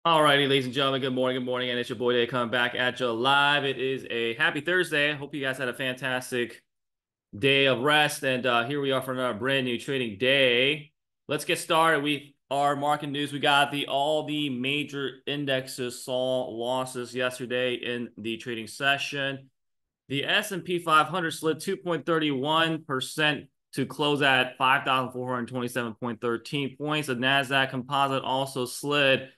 All righty, ladies and gentlemen, good morning, and it's your boy Day coming back at you live. It is a happy Thursday. I hope you guys had a fantastic day of rest, and here we are for another brand new trading day. Let's get started with our market news. We got all the major indexes saw losses yesterday in the trading session. The S&P 500 slid 2.31% to close at 5,427.13 points. The Nasdaq Composite also slid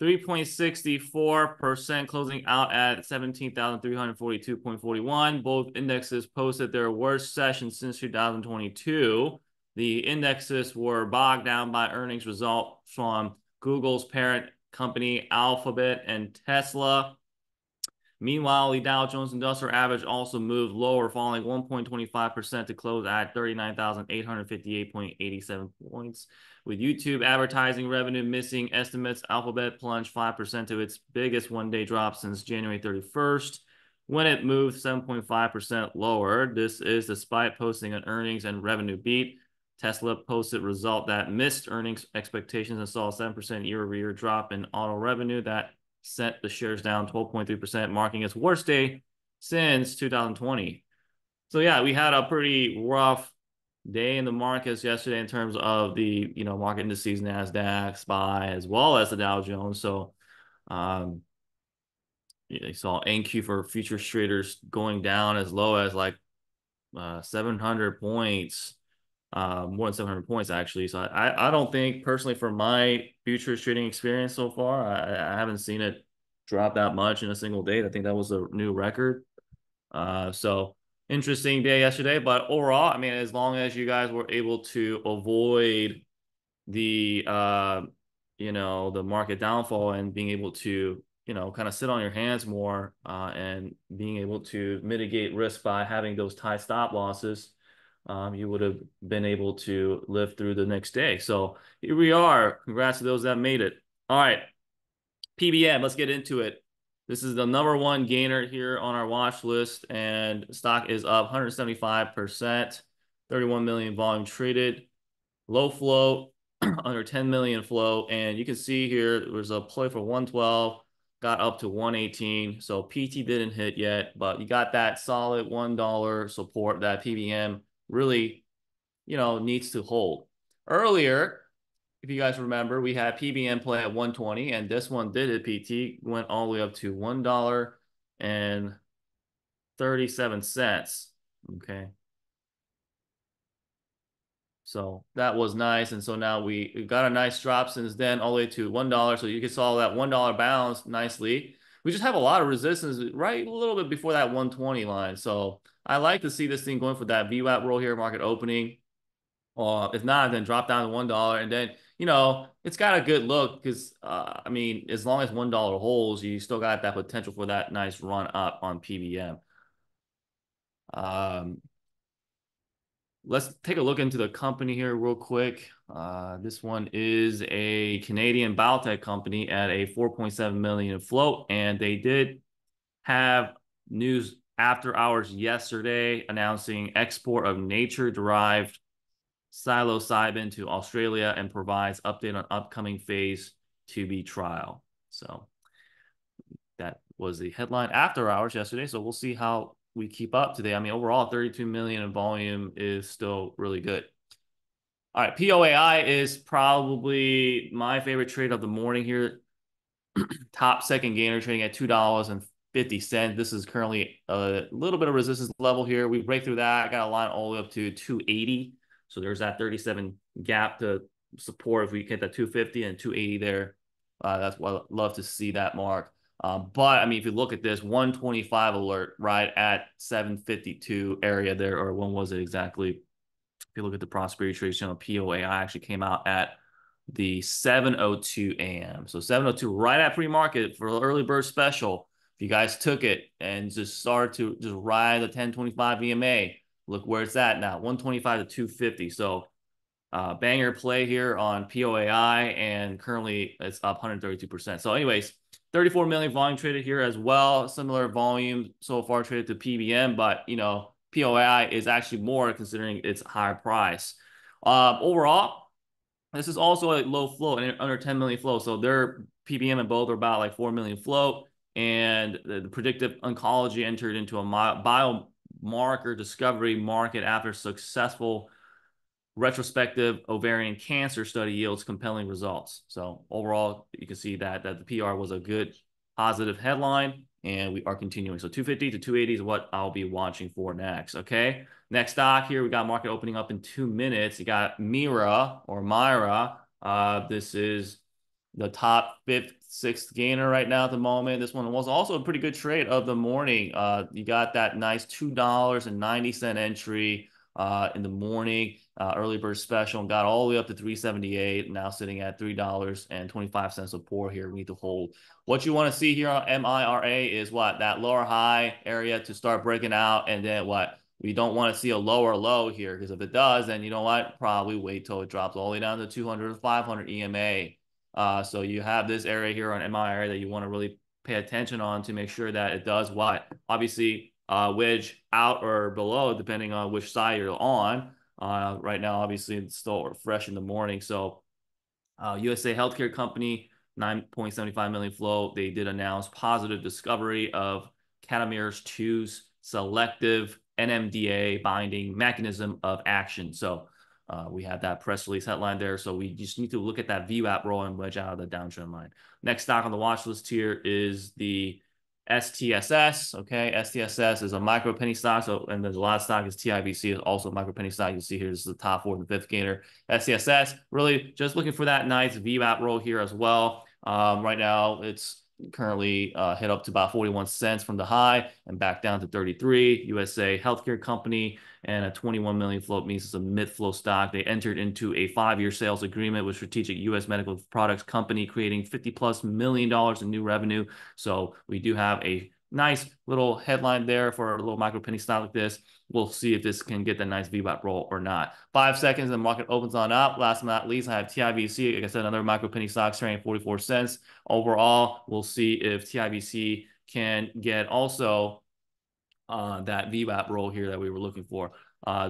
3.64%, closing out at 17,342.41. Both indexes posted their worst session since 2022. The indexes were bogged down by earnings results from Google's parent company Alphabet and Tesla. Meanwhile, the Dow Jones Industrial Average also moved lower, falling 1.25% to close at 39,858.87 points. With YouTube advertising revenue missing estimates, Alphabet plunged 5% to its biggest one-day drop since January 31st, when it moved 7.5% lower. This is despite posting an earnings and revenue beat. Tesla posted a result that missed earnings expectations and saw a 7% year-over-year drop in auto revenue that sent the shares down 12.3%, marking its worst day since 2020. So yeah, we had a pretty rough day in the markets yesterday in terms of the market indices, Nasdaq, SPY, as well as the Dow Jones. So you saw NQ for futures traders going down as low as like 700 points, more than 700 points actually. So I don't think personally, for my futures trading experience so far, I haven't seen it drop that much in a single day. I think that was a new record. So interesting day yesterday, but overall, I mean, as long as you guys were able to avoid the the market downfall and being able to kind of sit on your hands more, and being able to mitigate risk by having those tight stop losses, you would have been able to live through the next day. So here we are. Congrats to those that made it. All right, PBM, let's get into it. This is the number one gainer here on our watch list, and stock is up 175%, 31 million volume traded, low flow, under 10 million flow. And you can see here, there was a play for 112, got up to 118. So PT didn't hit yet, but you got that solid $1 support that PBM really, needs to hold. Earlier, if you guys remember, we had PBM play at 120, and this one did hit. PT went all the way up to $1.37. Okay. So that was nice. And so now we got a nice drop since then, all the way to $1. So you can saw that $1 bounce nicely. We just have a lot of resistance right a little bit before that 120 line. So I like to see this thing going for that VWAP roll here, market opening. If not, then drop down to $1. And then, it's got a good look because, I mean, as long as $1 holds, you still got that potential for that nice run up on PBM. Let's take a look into the company here real quick. This one is a Canadian biotech company at a 4.7 million float, and they did have news after hours yesterday announcing export of nature-derived psilocybin to Australia and provides update on upcoming phase 2B trial. So that was the headline after hours yesterday. So we'll see how we keep up today. I mean, overall, 32 million in volume is still really good. All right, POAI is probably my favorite trade of the morning here. Top second gainer trading at $2.50. This is currently a little bit of resistance level here. We break through that. I got a line all the way up to 280. So there's that 37 gap to support if we hit that 250 and 280 there. That's what I'd love to see that mark. But I mean, if you look at this 125 alert right at 752 area there, or when was it exactly? If you look at the Prosperity Trades Channel, POAI actually came out at the 7:02 a.m. So 7:02 right at pre-market for an early bird special. If you guys took it and just started to just ride the 1025 EMA, look where it's at now, 125 to 250. So banger play here on POAI, and currently it's up 132%. So anyways, 34 million volume traded here as well. Similar volume so far traded to PBM, but POAI is actually more considering its higher price. Overall, this is also a low flow and under 10 million flow. So they're PBM and both are about like 4 million float. And the predictive oncology entered into a biomarker discovery market after successful retrospective ovarian cancer study yields compelling results. So overall, you can see that the PR was a good positive headline, and we are continuing. So 250 to 280 is what I'll be watching for next. Okay. Next stock here, we got market opening up in 2 minutes. You got Mira or Myra. This is the top fifth, sixth gainer right now at the moment. This one was also a pretty good trade of the morning. You got that nice $2.90 entry in the morning, early bird special, and got all the way up to 378. Now sitting at $3.25 support here. We need to hold. What you want to see here on MIRA is what? That lower high area to start breaking out, and then what? We don't want to see a lower low here, because if it does, then you know what? Probably wait till it drops all the way down to 200 to 500 EMA. So you have this area here on MIRA that you want to really pay attention on to make sure that it does what? Obviously, wedge out or below, depending on which side you're on. Right now, obviously, it's still fresh in the morning. So USA Healthcare Company, 9.75 million float. They did announce positive discovery of Catamaran 2's selective NMDA binding mechanism of action. So we have that press release headline there. So we just need to look at that VWAP roll and wedge out of the downtrend line. Next stock on the watch list here is the STSS. Okay, STSS is a micro penny stock. So, and then the last stock is TIVC, is also a micro penny stock. You see here, this is the top fourth and fifth gainer. STSS, really just looking for that nice VWAP roll here as well. Right now, it's currently hit up to about 41 cents from the high and back down to 33. USA Healthcare Company and a 21 million float means it's a mid-flow stock. They entered into a 5-year sales agreement with strategic U.S. medical products company, creating $50+ million in new revenue. So we do have a nice little headline there for a little micro penny stock like this. We'll see if this can get the nice VWAP roll or not. 5 seconds and the market opens on up. Last but not least, I have TIVC. Like I said, another micro penny stock trading 44 cents. Overall, we'll see if TIVC can get also that VWAP roll here that we were looking for.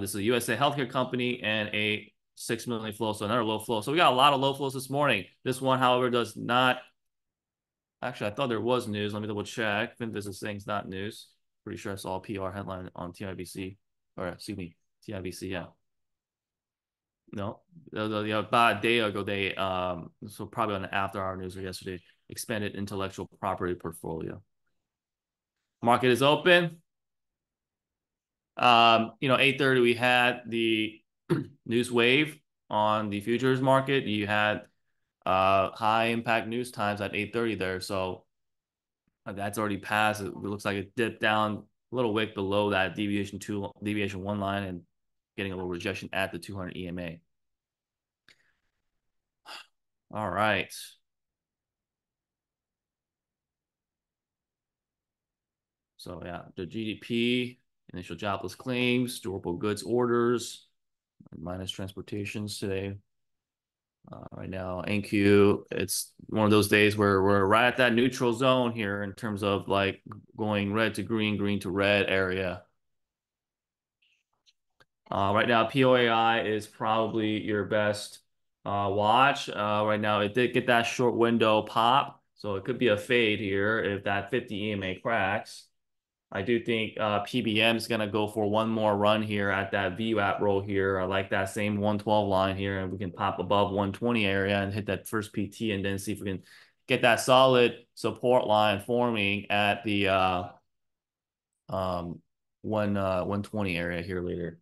This is a USA Healthcare Company and a 6 million flow, so another low flow. So we got a lot of low flows this morning. This one, however, does not. Actually, I thought there was news. Let me double check. I think this is saying it's not news. Pretty sure I saw a PR headline on TIVC, or excuse me, TIVC. Yeah. No, about a day ago, they so probably on the after-hour news or yesterday, expanded intellectual property portfolio. Market is open. 8:30 we had the news wave on the futures market. You had high impact news times at 8:30 there, so that's already passed. It looks like it dipped down a little wick below that deviation 1 line and getting a little rejection at the 200 EMA. All right. So yeah, the GDP, initial jobless claims, durable goods orders, minus transportations today. Right now, NQ, it's one of those days where we're right at that neutral zone here in terms of like going red to green, green to red area. Right now, POAI is probably your best watch. Right now, it did get that short window pop, so it could be a fade here if that 50 EMA cracks. I do think PBM is going to go for one more run here at that VWAP roll here. I like that same 112 line here, and we can pop above 120 area and hit that first PT, and then see if we can get that solid support line forming at the 120 area here later.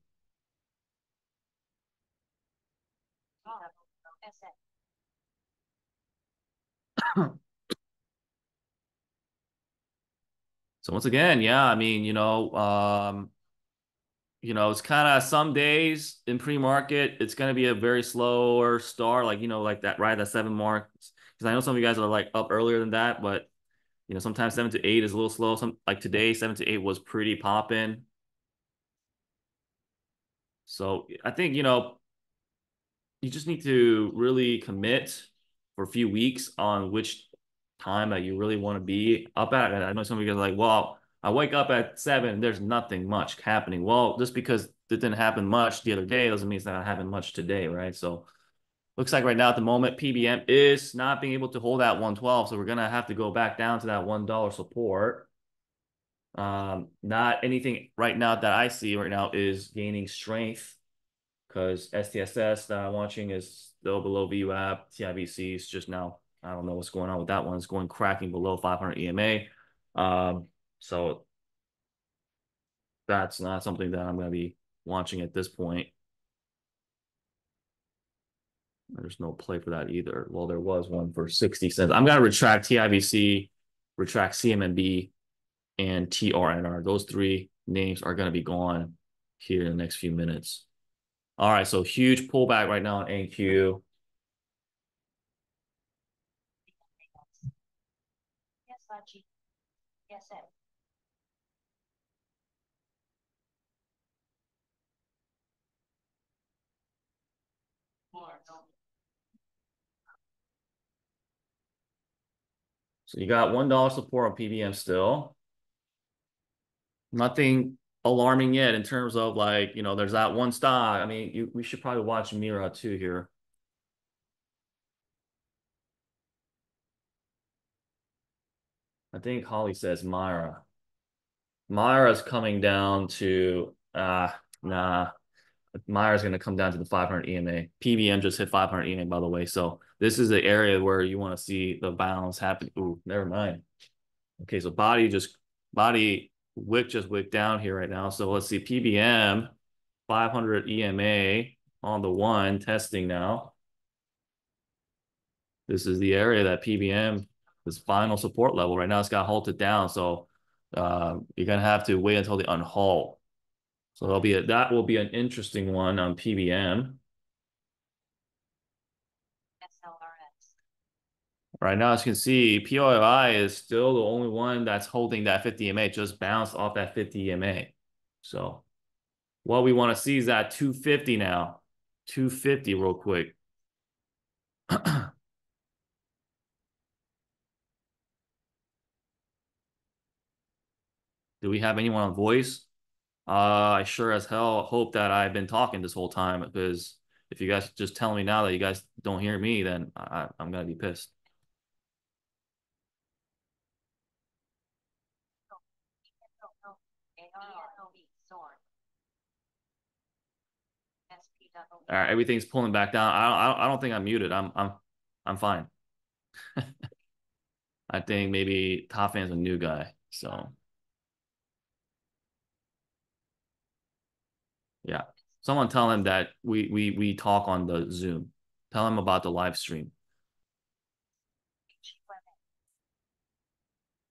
So once again, yeah, I mean, it's kind of some days in pre-market, it's going to be a very slower start, like, like that, right? That 7 mark. Because I know some of you guys are like up earlier than that, but, sometimes 7 to 8 is a little slow. Like today, 7 to 8 was pretty popping. So I think, you just need to really commit for a few weeks on which time that you really want to be up at. And I know some of you guys are like, well, I wake up at 7, there's nothing much happening. Well, just because it didn't happen much the other day doesn't mean it's not happening much today, right? So, looks like right now at the moment, PBM is not being able to hold that 112. So we're going to have to go back down to that $1 support. Not anything right now that I see right now is gaining strength because STSS that I'm watching is still below VWAP. TIBC is just now, I don't know what's going on with that one. It's going cracking below 500 EMA. So that's not something that I'm going to be watching at this point. There's no play for that either. Well, there was one for 60 cents. I'm going to retract TIBC, retract CMMB, and TRNR. Those three names are going to be gone here in the next few minutes. All right, so huge pullback right now on NQ. So you got $1 support on PBM still. Nothing alarming yet in terms of like, there's that one stock. I mean, we should probably watch Mira too here. I think Holly says Myra. Myra's coming down to, nah. Myra's going to come down to the 500 EMA. PBM just hit 500 EMA, by the way. So this is the area where you want to see the bounce happen. Ooh, never mind. Okay, so body wick just wick down here right now. So let's see, PBM, 500 EMA on the one, testing now. This is the area that PBM, this final support level right now, it's got halted down. So you're going to have to wait until they unhalt. So that will be an interesting one on PBM. Right now, as you can see, POI is still the only one that's holding that 50 EMA. It just bounced off that 50 EMA. So what we want to see is that 250 now. 250 real quick. Do we have anyone on voice? I sure as hell hope that I've been talking this whole time, because if you guys just tell me now that you guys don't hear me, then I'm going to be pissed. All right, everything's pulling back down. I don't think I'm muted. I'm fine. I think maybe Top Fan's a new guy, so yeah. Someone tell him that we talk on the Zoom. Tell him about the live stream.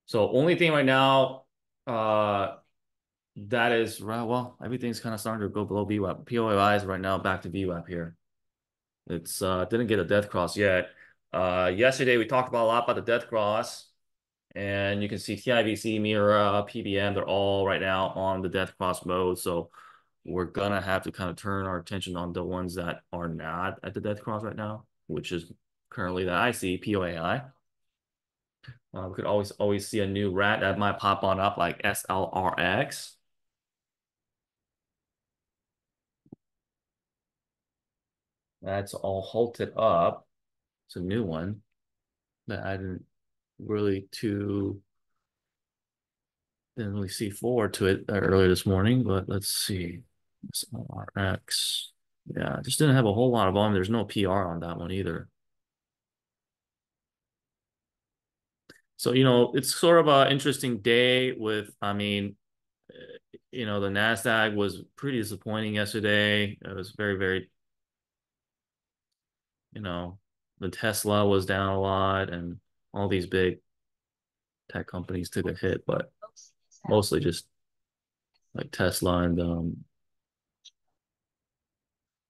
So only thing right now, that is right. Well, everything's kind of starting to go below VWAP. POI is right now back to VWAP here. It's didn't get a death cross yet. Yesterday we talked about a lot about the death cross, and you can see TIBC, Mira, PBM, they're all right now on the death cross mode. So we're gonna have to kind of turn our attention on the ones that are not at the death cross right now, which is currently that I see POAI. We could always see a new rat that might pop on up like SLRX. That's all halted up. It's a new one that I didn't really see forward to it earlier this morning, but let's see. SLRX. Yeah, just didn't have a whole lot of volume. There's no PR on that one either. So, it's sort of an interesting day with, I mean, the NASDAQ was pretty disappointing yesterday. It was very, very, the Tesla was down a lot and all these big tech companies took a hit, but mostly just like Tesla and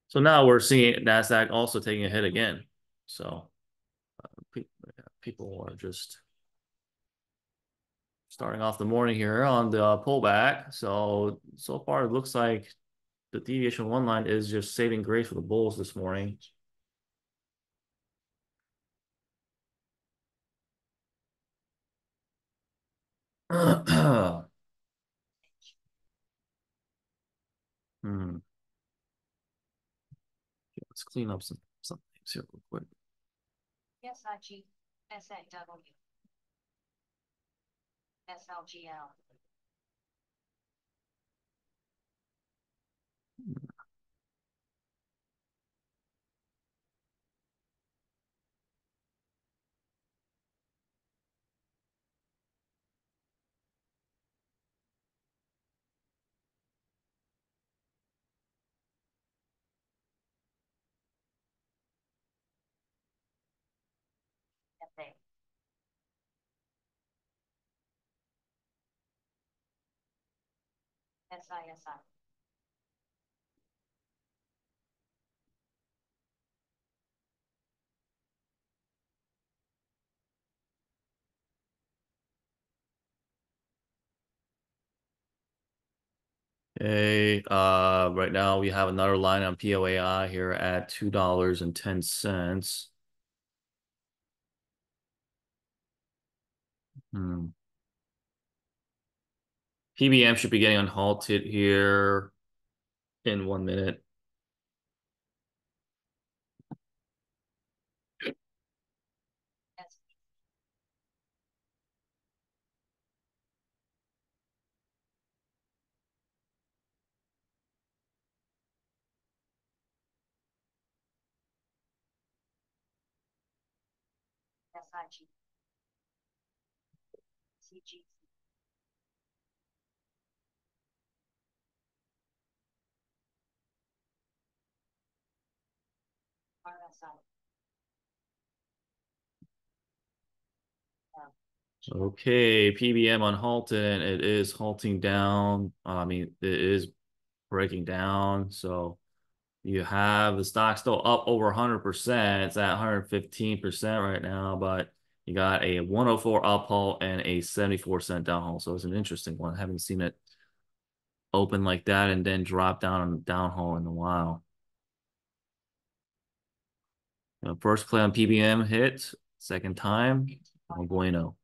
so now we're seeing NASDAQ also taking a hit again. So people are just starting off the morning here on the pullback. So far it looks like the deviation one line is just saving grace for the bulls this morning. Hmm. Let's clean up some See it real quick. SIG, SAW, SLGL. FA. SISI. Okay, right now we have another line on POAI here at $2.10. PBM should be getting unhalted here in 1 minute. SIG. CG. RSI. Okay, PBM unhalted, and it is halting down. I mean, it is breaking down. So you have the stock still up over 100%. It's at 115% right now, but you got a 104 up haul and a 74-cent down haul. So it's an interesting one. I haven't seen it open like that and then drop down on the down haul in a while. First play on PBM hit, second time, no bueno.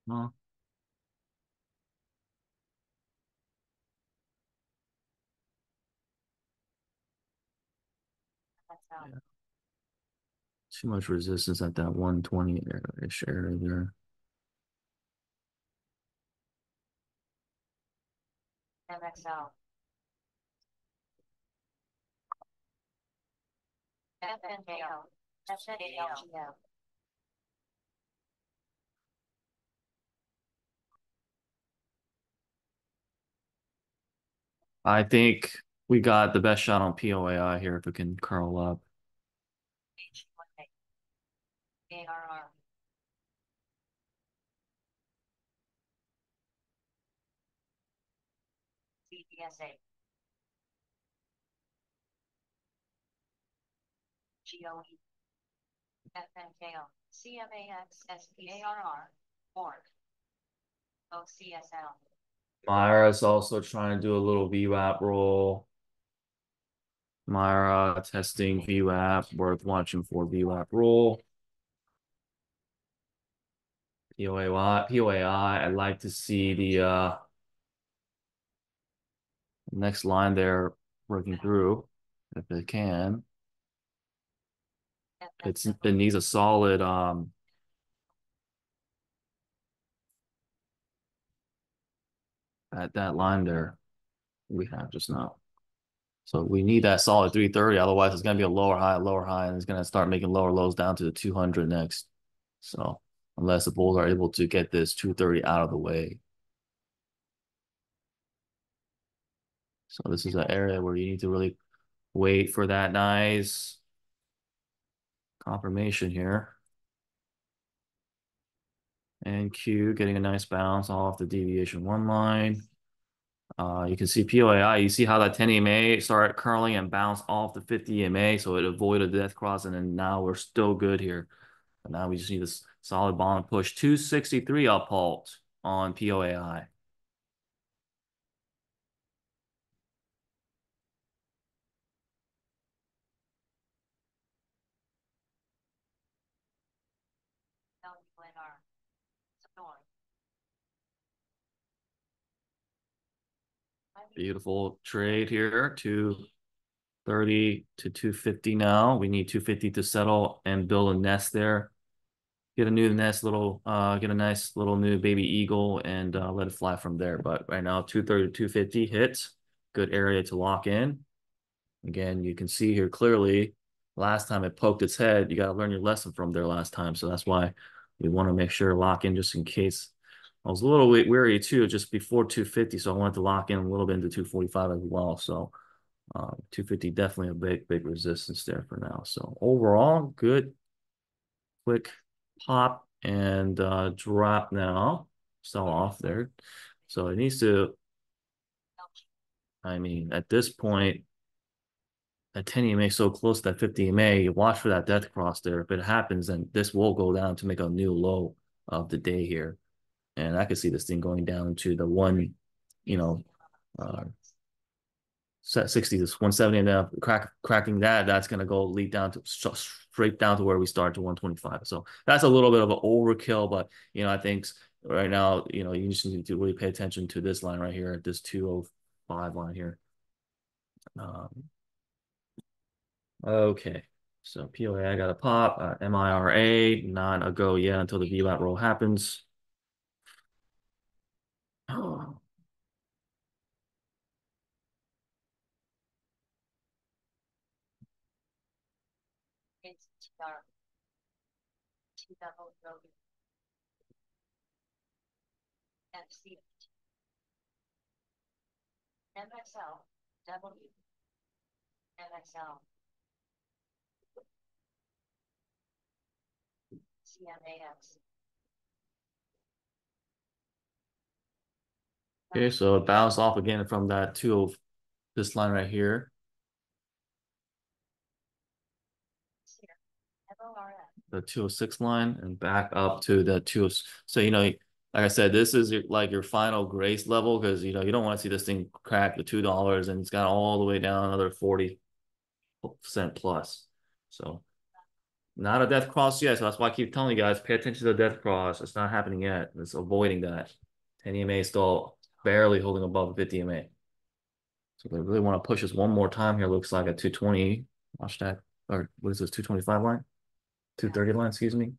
Well, yeah, too much resistance at that 120-ish area there. MXL. FNKL. FNKL. I think we got the best shot on POAI here if we can curl up. ARR. CDSA. GOE. FNKL. CMAX SPARR. Org. OCSL. Myra's also trying to do a little VWAP roll. Myra testing VWAP, worth watching for VWAP roll. POAI, I'd like to see the next line there working through if it can. It needs a solid at that line there we have just now. So we need that solid 330. Otherwise, it's going to be a lower high, and it's going to start making lower lows down to the 200 next. So unless the bulls are able to get this 230 out of the way. So this is an area where you need to really wait for that nice confirmation here. And Q getting a nice bounce off the deviation 1 line. You can see POAI, you see how that 10 EMA started curling and bounced off the 50 EMA, so it avoided death cross, and then now we're still good here. And now we just need this solid bond push. 263 up halt on POAI. Beautiful trade here to 30 to 250 now. We need 250 to settle and build a nest there. Get a new nest, get a nice little new baby eagle and let it fly from there. But right now, 230 to 250 hits. Good area to lock in. Again, you can see here clearly, last time it poked its head, you got to learn your lesson from there last time. So that's why we want to make sure lock in just in case. I was a little weary too, just before 250. So I wanted to lock in a little bit into 245 as well. So 250 definitely a big resistance there for now. So overall, good, quick pop and drop now. Sell off there. So it needs to, I mean, at this point, that 10 EMA so close to that 50 EMA, you watch for that death cross there. If it happens, then this will go down to make a new low of the day here. And I could see this thing going down to the one, you know, uh, set 60 to 170 and now cracking that's going to go lead down to straight down to where we start to 125. So that's a little bit of an overkill, but I think right now, you just need to really pay attention to this line right here at this 205 line here. Okay. So POA, I got a pop, MIRA, not a go yet until the VWAP roll happens. Oh. It's TR. T double W. FC. MXL. W. MXL. CMAX. Okay, so it bounced off again from that 20, this line right here. The 206 line and back up to the 20. So, like I said, this is like your final grace level because, you don't want to see this thing crack the $2 and it's got all the way down another 40% plus. So not a death cross yet. So that's why I keep telling you guys, pay attention to the death cross. It's not happening yet. It's avoiding that. 10 EMA is still barely holding above 50 EMA. So they really want to push us one more time here. Looks like at 220. Watch that. Or what is this, 225 line? 230 line, excuse me.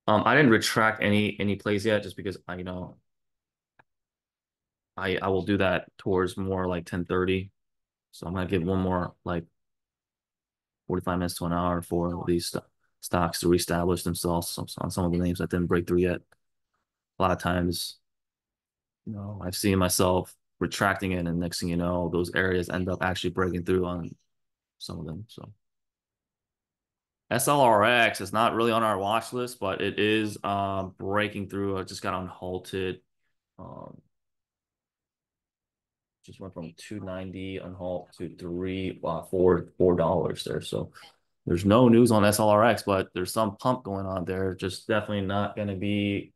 I didn't retract any plays yet just because I will do that towards more like 10:30. So I'm gonna give one more like 45 minutes to an hour for these stocks to reestablish themselves on some of the names that didn't break through yet. A lot of times, I've seen myself retracting it, and next thing you know, those areas end up actually breaking through on some of them. So SLRX is not really on our watch list, but it is breaking through. I just got unhalted. Um, just went from 290 unhalt to $4 there. So there's no news on SLRX, but there's some pump going on there. Just definitely not going to be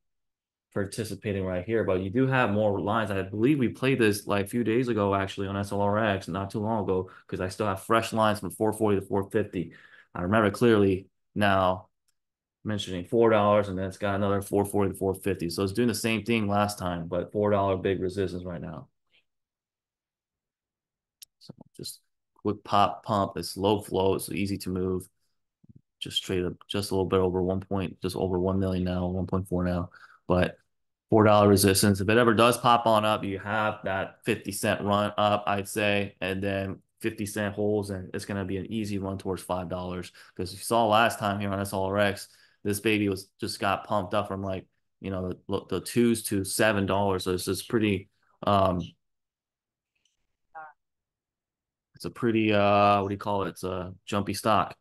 participating right here. But you do have more lines. I believe we played this like a few days ago actually on SLRX, not too long ago, because I still have fresh lines from 440 to 450. I remember clearly now mentioning $4 and then it's got another 440 to 450. So it's doing the same thing last time, but $4 big resistance right now. So just quick pop pump. It's low flow. It's easy to move. Just straight up, just a little bit over just over 1 million now, 1.4 now. But $4 resistance. If it ever does pop on up, you have that 50-cent run up, I'd say, and then 50-cent holes, and it's going to be an easy run towards $5. Because you saw last time here on SLRX, this baby just got pumped up from like, the twos to $7. So it's just pretty, it's a pretty, what do you call it? It's a jumpy stock.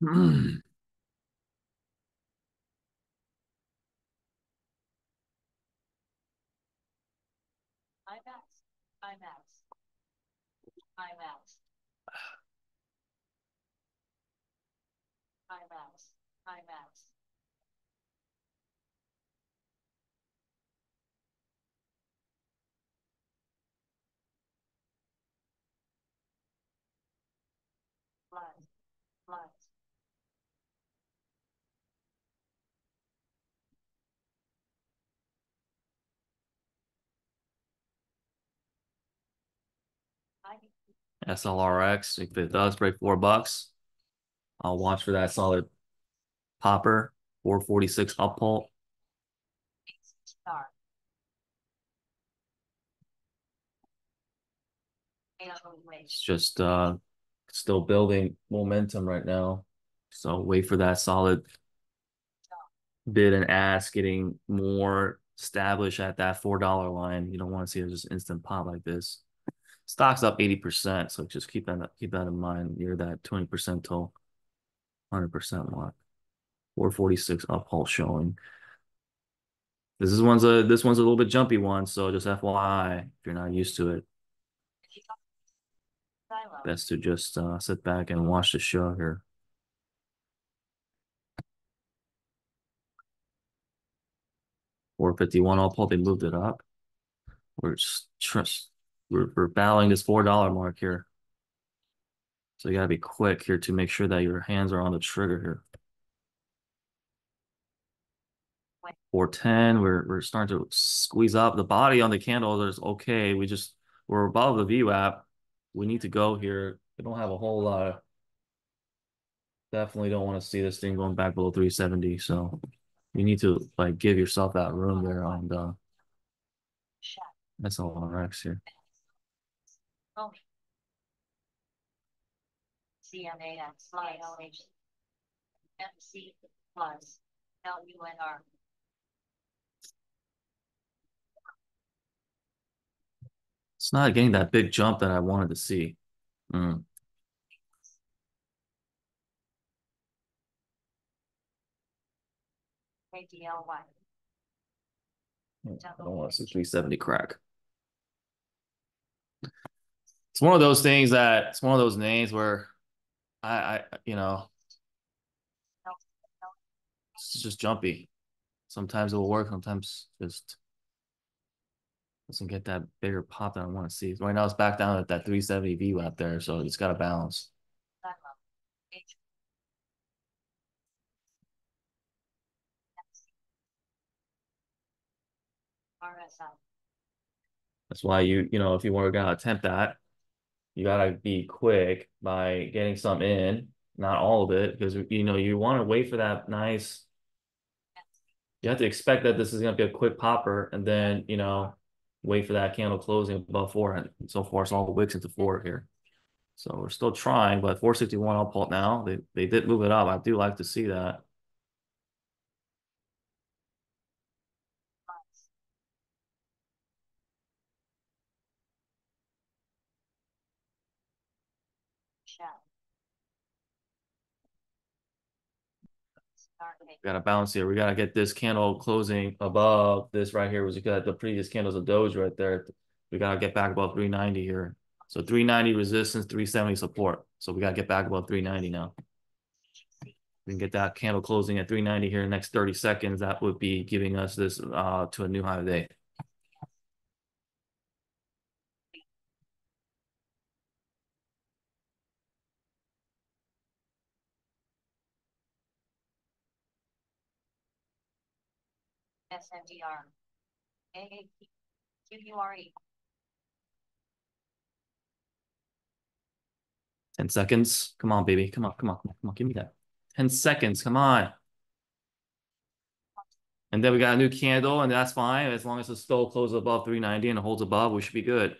IMAX. IMAX. IMAX. IMAX. IMAX. Plus. I SLRX, if it does break $4, I'll watch for that solid popper. 446 up pulp. star. 808. It's just still building momentum right now. So wait for that solid bid and ask getting more established at that $4 line. You don't want to see a just instant pop like this. Stock's up 80%, so just keep that in mind. Near that 20% till 100% mark. 446 up pulse showing. This one's a little bit jumpy one, so just FYI, if you're not used to it, Silo. best to just sit back and watch the show here. 451 all pull, they moved it up. We're just we're battling this $4 mark here. So you gotta be quick here to make sure that your hands are on the trigger here. 410, we're starting to squeeze up. The body on the candle is okay. We're above the VWAP. We need to go here. We don't have a whole lot. Definitely don't want to see this thing going back below 370. So you need to like give yourself that room there on the Shut. SLRX here. Oh. CMAX. LH. MC plus. LUNR. It's not getting that big jump that I wanted to see. KDLY. I don't want to see 370 crack. It's one of those names where you know, it's just jumpy. Sometimes it will work, sometimes just doesn't get that bigger pop that I want to see. Right now it's back down at that 370 VWAP there, so it's got to balance. Silo. H. RSI. That's why if you want to attempt that, you gotta be quick by getting some in, not all of it, because you want to wait for that nice. You have to expect that this is gonna be a quick popper, and then wait for that candle closing above 4 and so far. It's all wicks into 4 here. So we're still trying, but 461 I'll pull it now. They did move it up. I do like to see that. Plus. Shut. Start. Got to balance here. We got to get this candle closing above this right here. Was got the previous candles of Doge right there. We got to get back above 390 here. So 390 resistance, 370 support. So we got to get back above 390 now. We can get that candle closing at 390 here in the next 30 seconds. That would be giving us this to a new high of the day. SNDR. AAP. QURE. 10 seconds. Come on, baby. Come on, come on, come on. Give me that. 10 seconds. Come on. And then we got a new candle, and that's fine. As long as it still closes above 390 and it holds above, we should be good.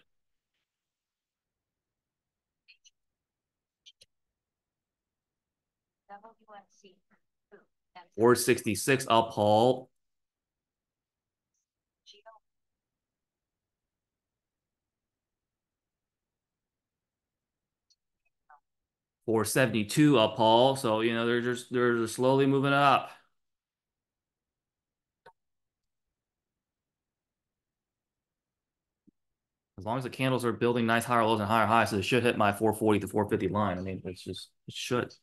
WNC. 466 up, Paul. 472 up, Paul. So they're just slowly moving up. As long as the candles are building nice higher lows and higher highs, so it should hit my 440 to 450 line. I mean, it should.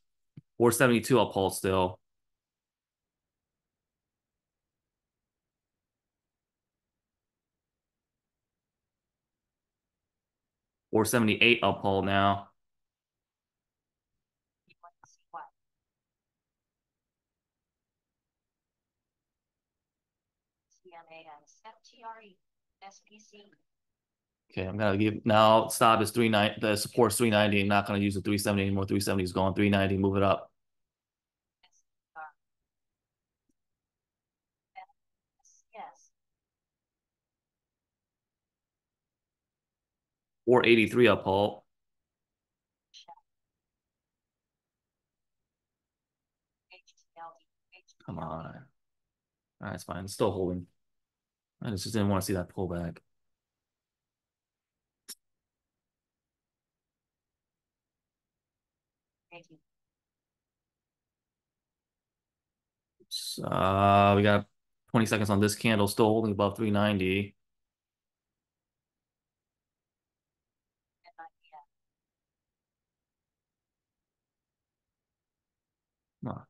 472 up, Paul, still. 478 up, Paul now. STRE, SPC. Okay, I'm gonna give now stop is 390. The support is 390. I'm not gonna use the 370 anymore. 370 is gone. 390, move it up. Yes. 483 up, Paul. Come on. All right, it's fine. It's still holding. I just didn't want to see that pullback. Thank you. We got 20 seconds on this candle, still holding above 390. Oh.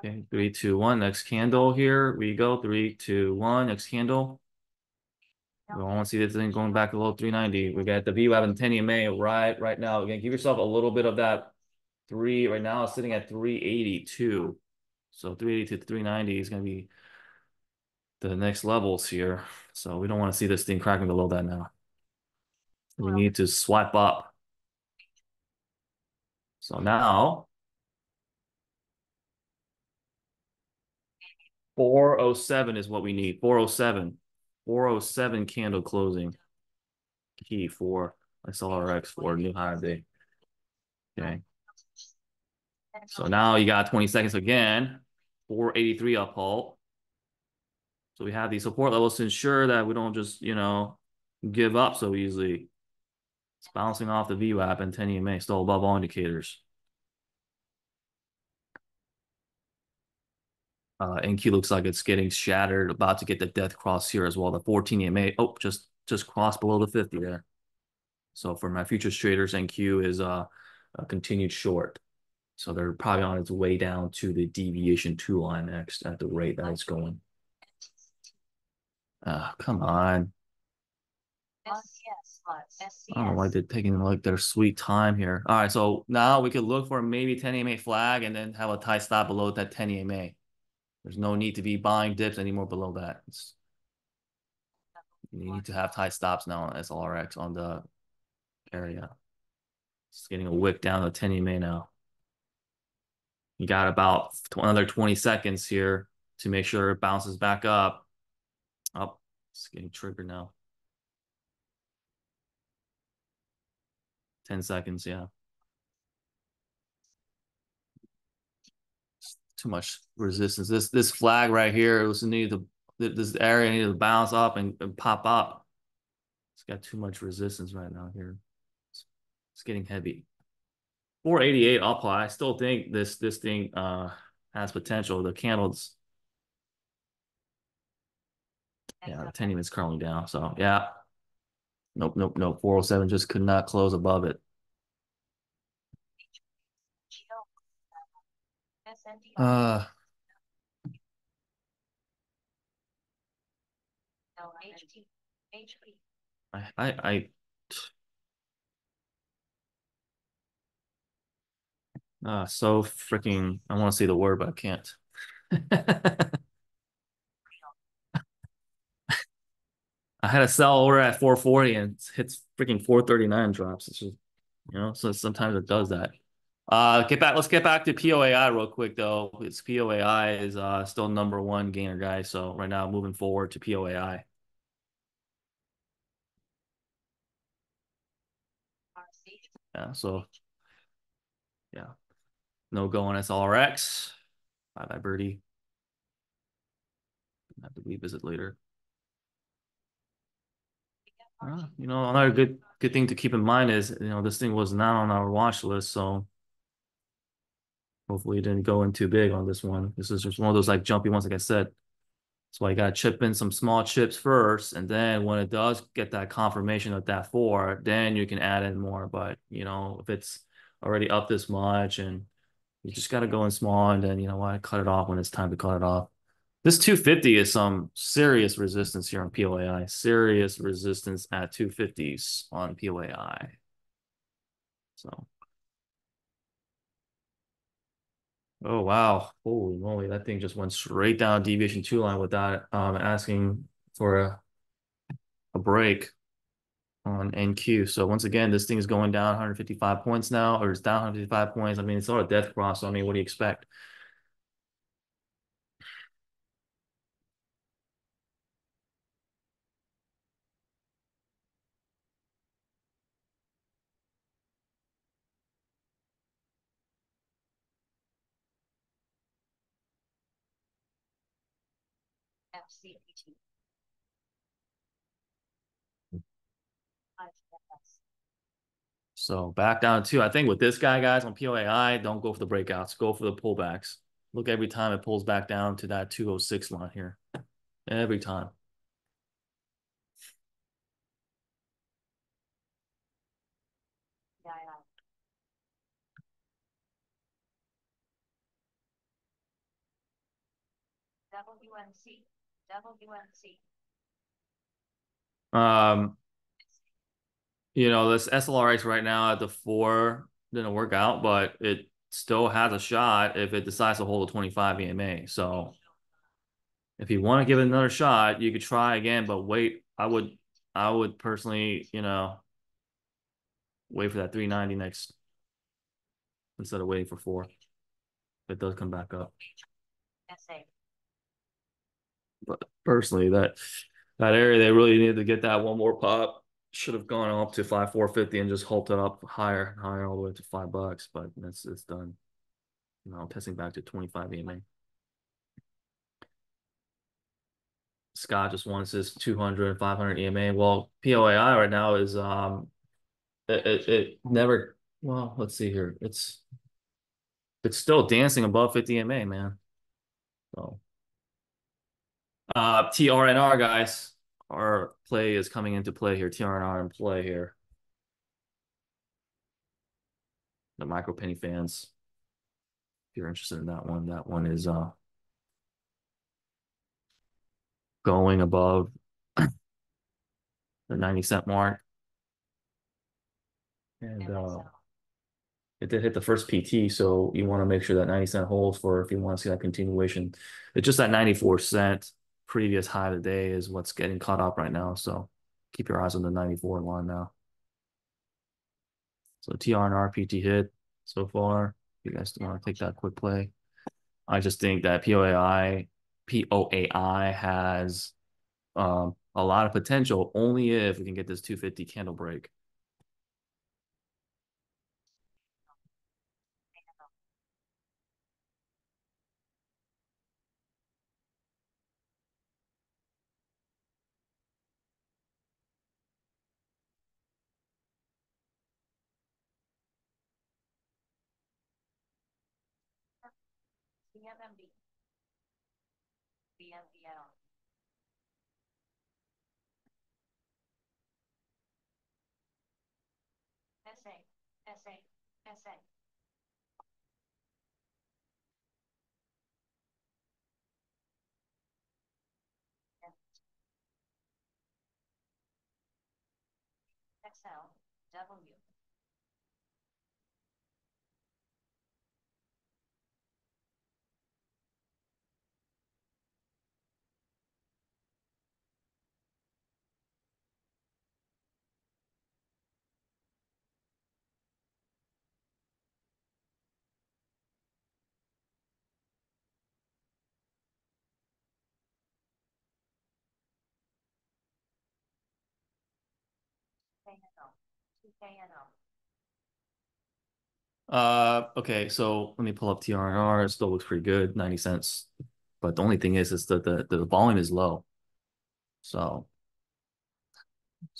Okay, 3, 2, 1. Next candle here. We go. 3, 2, 1. Next candle. We don't want to see this thing going back below 390. We got the VWAP and 10 EMA right now. Again, give yourself a little bit of that 3. Right now it's sitting at 382. So 380 to 390 is going to be the next levels here. So we don't want to see this thing cracking below that now. We need to swipe up. So now 407 is what we need. 407. 407 candle closing. Key for SLRX for new high day. Okay. So now you got 20 seconds again. 483 up, Paul. So we have these support levels to ensure that we don't just, give up so easily. It's bouncing off the VWAP and 10 EMA, still above all indicators. NQ looks like it's getting shattered, about to get the death cross here as well. The 14 EMA, just crossed below the 50 there. So for my futures traders, NQ is a continued short. So they're probably on its way down to the deviation 2 line next at the rate that it's going. Come on. I don't know why they're taking like their sweet time here. All right, so now we could look for maybe 10 EMA flag and then have a tight stop below that 10 EMA. There's no need to be buying dips anymore below that. You need to have tight stops now on SLRX on the area. It's getting a wick down to 10 EMA now. You got about another 20 seconds here to make sure it bounces back up. Oh, it's getting triggered now. 10 seconds, yeah. Too much resistance. This flag right here, it was needed to, this area needed to bounce up and pop up. It's got too much resistance right now here. It's getting heavy. 488 up. I still think this thing has potential. The candles, yeah, the 10 is curling down. So yeah. Nope. 407 just could not close above it. So freaking, I want to say the word, but I can't. I had a sell order at 440 and it hits freaking 439 drops. It's just, so sometimes it does that. Let's get back to POAI real quick though. It's POAI is still #1 gainer, guys. So right now moving forward to POAI. Yeah, so yeah. No go on SLRX. Bye birdie. I have to revisit later. Another good thing to keep in mind is this thing was not on our watch list, so hopefully it didn't go in too big on this one. This is just one of those like jumpy ones, like I said. That's why you got to chip in some small chips first, and then when it does get that confirmation of that 4, then you can add in more. But if it's already up this much, and you just got to go in small, and then cut it off when it's time to cut it off. This 250 is some serious resistance here on POAI. Serious resistance at 250s on POAI. So Oh wow. Holy moly, that thing just went straight down deviation two line without asking for a break on NQ. So once again, this thing is going down 155 points now, or it's down 155 points. I mean, it's sort of death cross. So I mean, what do you expect? FCPT. IFS. So back down to two. I think with this guy, guys, on POAI, don't go for the breakouts. Go for the pullbacks. Look every time it pulls back down to that 206 line here. Every time. Yeah, yeah. WNC. WNC. Um, this SLRX right now at the 4 didn't work out, but it still has a shot if it decides to hold a 25 EMA. So if you want to give it another shot, you could try again, but wait. I would personally, wait for that 390 next instead of waiting for 4. If it does come back up. SA. But personally, that area they really needed to get that one more pop. Should have gone up to 5,450 and just halted up higher and higher all the way to $5, but it's done. Now I'm testing back to 25 EMA. Scott just wants his 200 and 500 EMA. Well, POAI right now is it never, well, let's see here. It's still dancing above 50 EMA, man. So TRNR guys, our play is coming into play here. TRNR in play here. The micro penny fans, if you're interested in that one is going above the 90 cent mark. And it did hit the first PT, so you want to make sure that 90 cent holds for if you want to see that continuation. It's just that 94 cent previous high of the day is what's getting caught up right now. So keep your eyes on the 94 line now. So TR and RPT hit so far. You guys want to take that quick play. I just think that POAI has a lot of potential only if we can get this 250 candle break. CMMB. BMBNO. SA. SA. SA. XL. W. KNO. TKNO. Okay, so let me pull up TRNR. It still looks pretty good, 90 cents. But the only thing is that the volume is low. So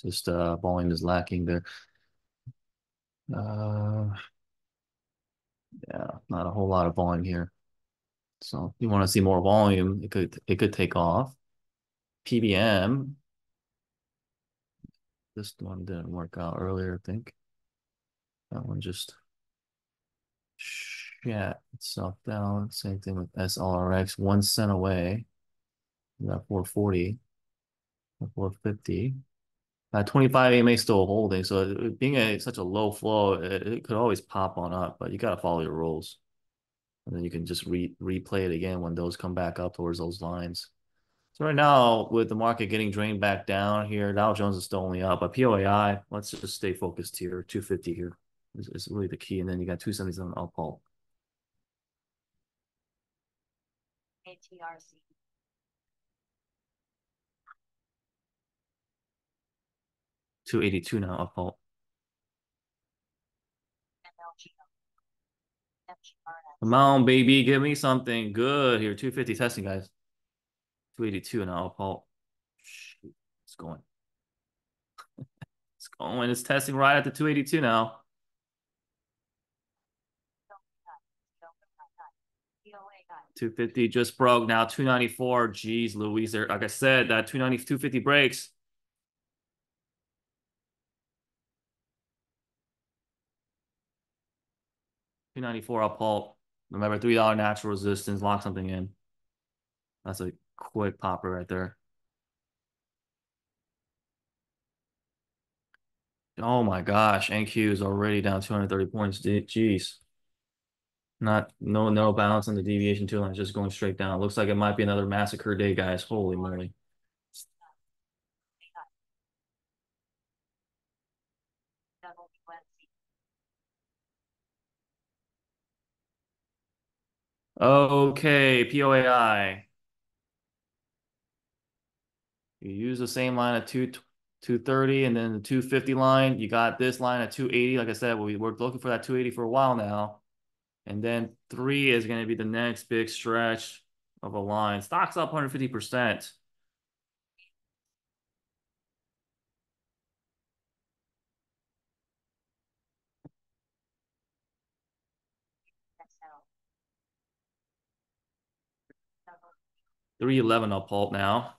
just volume is lacking there. Uh yeah, not a whole lot of volume here. So if you want to see more volume, it could take off. PBM, this one didn't work out earlier, I think. That one just shut itself down. Same thing with SLRX, 1 cent away. We got 440, 450. 25 AMA still holding, so being such a low flow, it could always pop on up, but you got to follow your rules. And then you can just replay it again when those come back up towards those lines. So right now, with the market getting drained back down here, Dow Jones is still only up, but POAI, let's just stay focused here. 250 here is really the key. And then you got 277 up pulp. ATRC. 282 now up pulp. MLGO. MGRS. Come on, baby, give me something good here. 250 testing, guys. 282 now up pulp. Shoot, it's going. It's going. It's testing right at the 282 now. 250 just broke now. 294. Jeez, Louise. There, like I said, that 290, 250 breaks. $294 up pulp. Remember, $3 natural resistance. Lock something in. That's a quick popper right there. Oh my gosh, NQ is already down 230 points. Jeez. No balance on the deviation two line, just going straight down. Looks like it might be another massacre day, guys. Holy moly. Okay, POAI. You use the same line at 230 and then the 250 line. You got this line at 280. Like I said, we're looking for that 280 for a while now. And then 3 is going to be the next big stretch of a line. Stock's up 150%. XL. 311 up pulp now.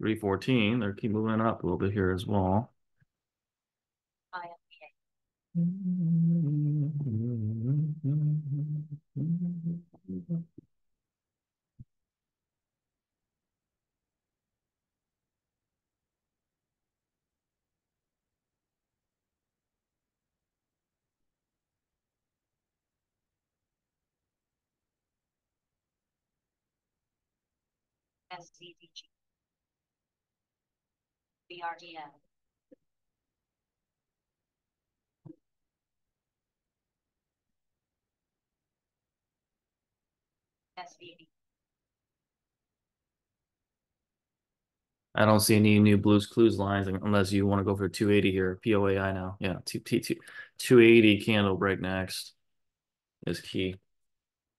$314. They keep moving up a little bit here as well. IMPA. SCDG. BRDM. SVB. I don't see any new Blues Clues lines unless you want to go for 280 here. POAI now. Yeah, 280 candle break next is key.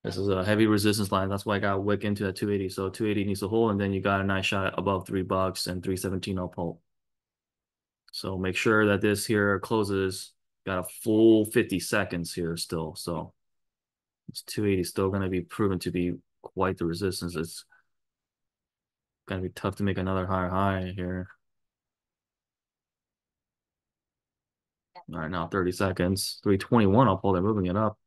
This is a heavy resistance line. That's why I got wick into that 280. So 280 needs to hold, and then you got a nice shot above $3 and 317 up pulp. So make sure that this here closes. Got a full 50 seconds here still. So it's 280 still going to be proven to be quite the resistance. It's going to be tough to make another higher high here. All right, now 30 seconds. 321 up pulp. They're moving it up.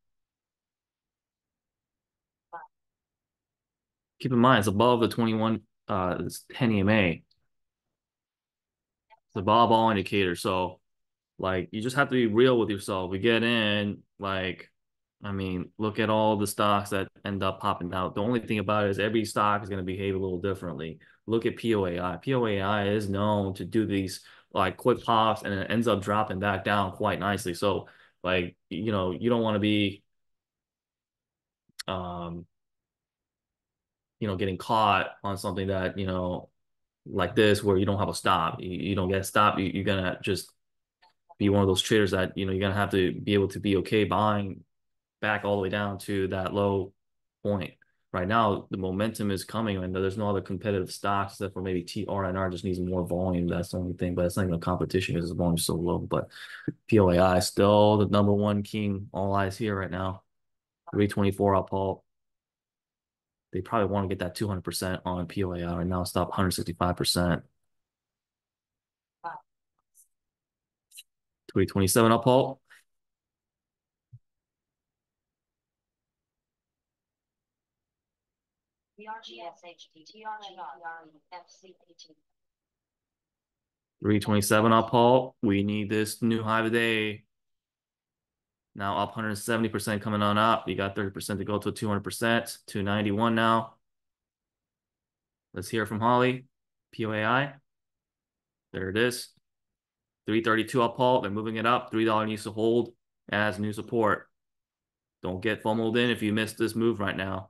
Keep in mind, it's above the 21, it's 10 EMA. The ball indicator. So, like, you just have to be real with yourself. We get in, like, I mean, look at all the stocks that end up popping out. The only thing about it is every stock is going to behave a little differently. Look at POAI. POAI is known to do these like quick pops and it ends up dropping back down quite nicely. So, like, you know, you don't want to be, um, getting caught on something that, like this where you don't have a stop. You don't get a stop. You're gonna just be one of those traders that you're gonna have to be able to be okay buying back all the way down to that low point. Right now, the momentum is coming, and there's no other competitive stocks except for maybe TRNR just needs more volume. That's the only thing, but it's not even a competition because the volume's so low. But POAI still the number one king. All eyes here right now. 324 up pulp. They probably want to get that 200% on POAI right now. Stop 165%. 327 up pulp. TRGSHD, TRGE, FCPT. 327 up, Paul. We need this new high today. Now up 170% coming on up. You got 30% to go to 200%. 291 now. Let's hear from Holly. POAI. There it is. 332 up, Paul. They're moving it up. $3 needs to hold as new support. Don't get FOMO'd in if you missed this move right now.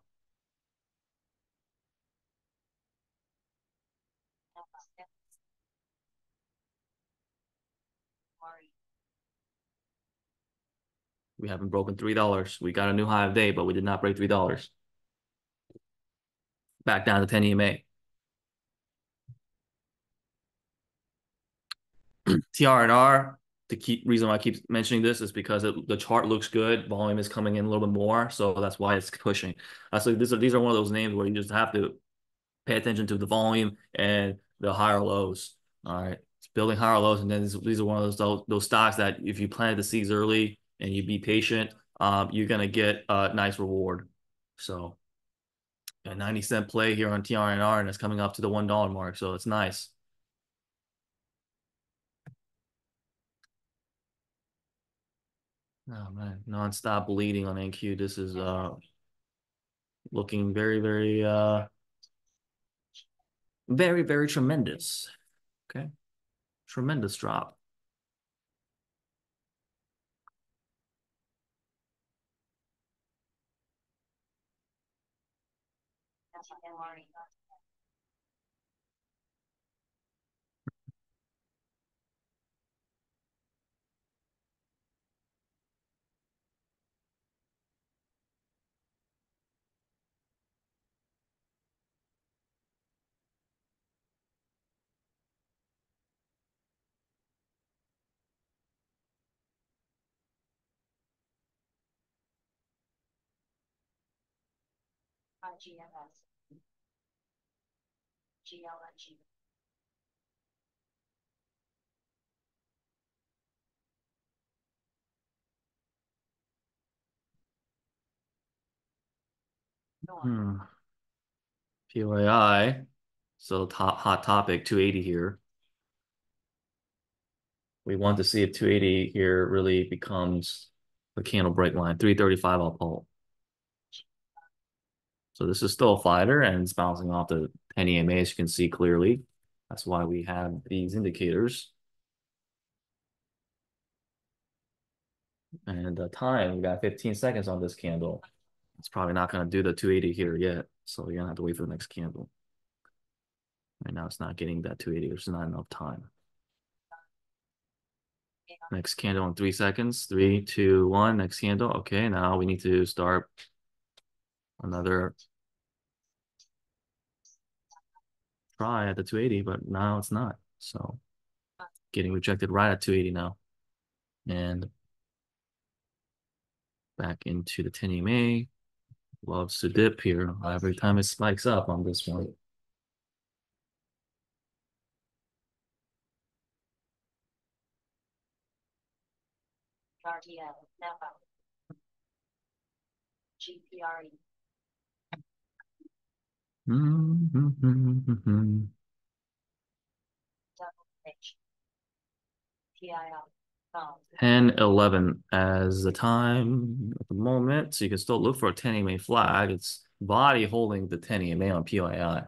We haven't broken $3. We got a new high of day, but we did not break $3. Back down to 10 EMA. TRNR, the key reason why I keep mentioning this is because the chart looks good. Volume is coming in a little bit more. So that's why it's pushing. So these are one of those names where you just have to pay attention to the volume and the higher lows. All right. It's building higher lows. And then these are one of those stocks that if you planted the seeds early and you be patient, you're going to get a nice reward. So a 90-cent play here on TRNR, and it's coming up to the $1 mark. So it's nice. Oh man, non-stop bleeding on NQ. This is looking very, very tremendous. Okay. Tremendous drop. GMS. GLNG. POAI. So hot topic 280 here. We want to see if 280 here really becomes the candle break line. 335 I'll pull. So this is still a fighter and it's bouncing off the 10 EMA, as you can see clearly. That's why we have these indicators. And the time, we got 15 seconds on this candle. It's probably not going to do the 280 here yet. So you're going to have to wait for the next candle. Right now it's not getting that 280. There's not enough time. Next candle in 3 seconds. 3, 2, 1. Next candle. Okay, now we need to start another try at the 280, but now it's not. So getting rejected right at 280 now. And back into the 10 EMA. Loves to dip here every time it spikes up on this one. RTL, NAPA. GPRE. TIL. 10-11 as the time at the moment. So you can still look for a 10 EMA flag. It's body holding the 10 EMA on POAI.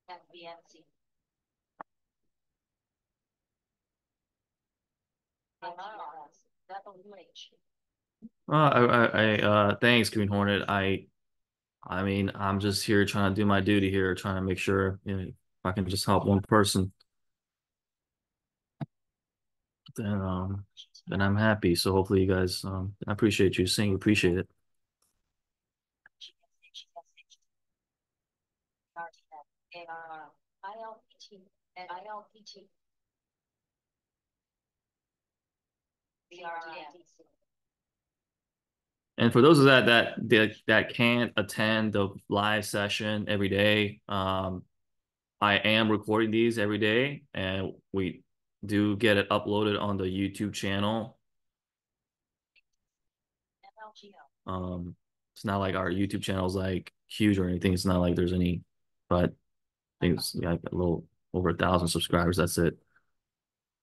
FBNC. Thanks, Green Hornet. I mean, I'm just here trying to do my duty here, trying to make sure, if I can just help one person. then I'm happy. So hopefully you guys, I appreciate you saying you appreciate it. ILPT and ILPT. BRDC. And for those of that can't attend the live session every day, I am recording these every day, and we do get it uploaded on the YouTube channel. It's not like our YouTube channel is like huge or anything. It's not like there's any, but I think it's like a little over 1,000 subscribers. That's it.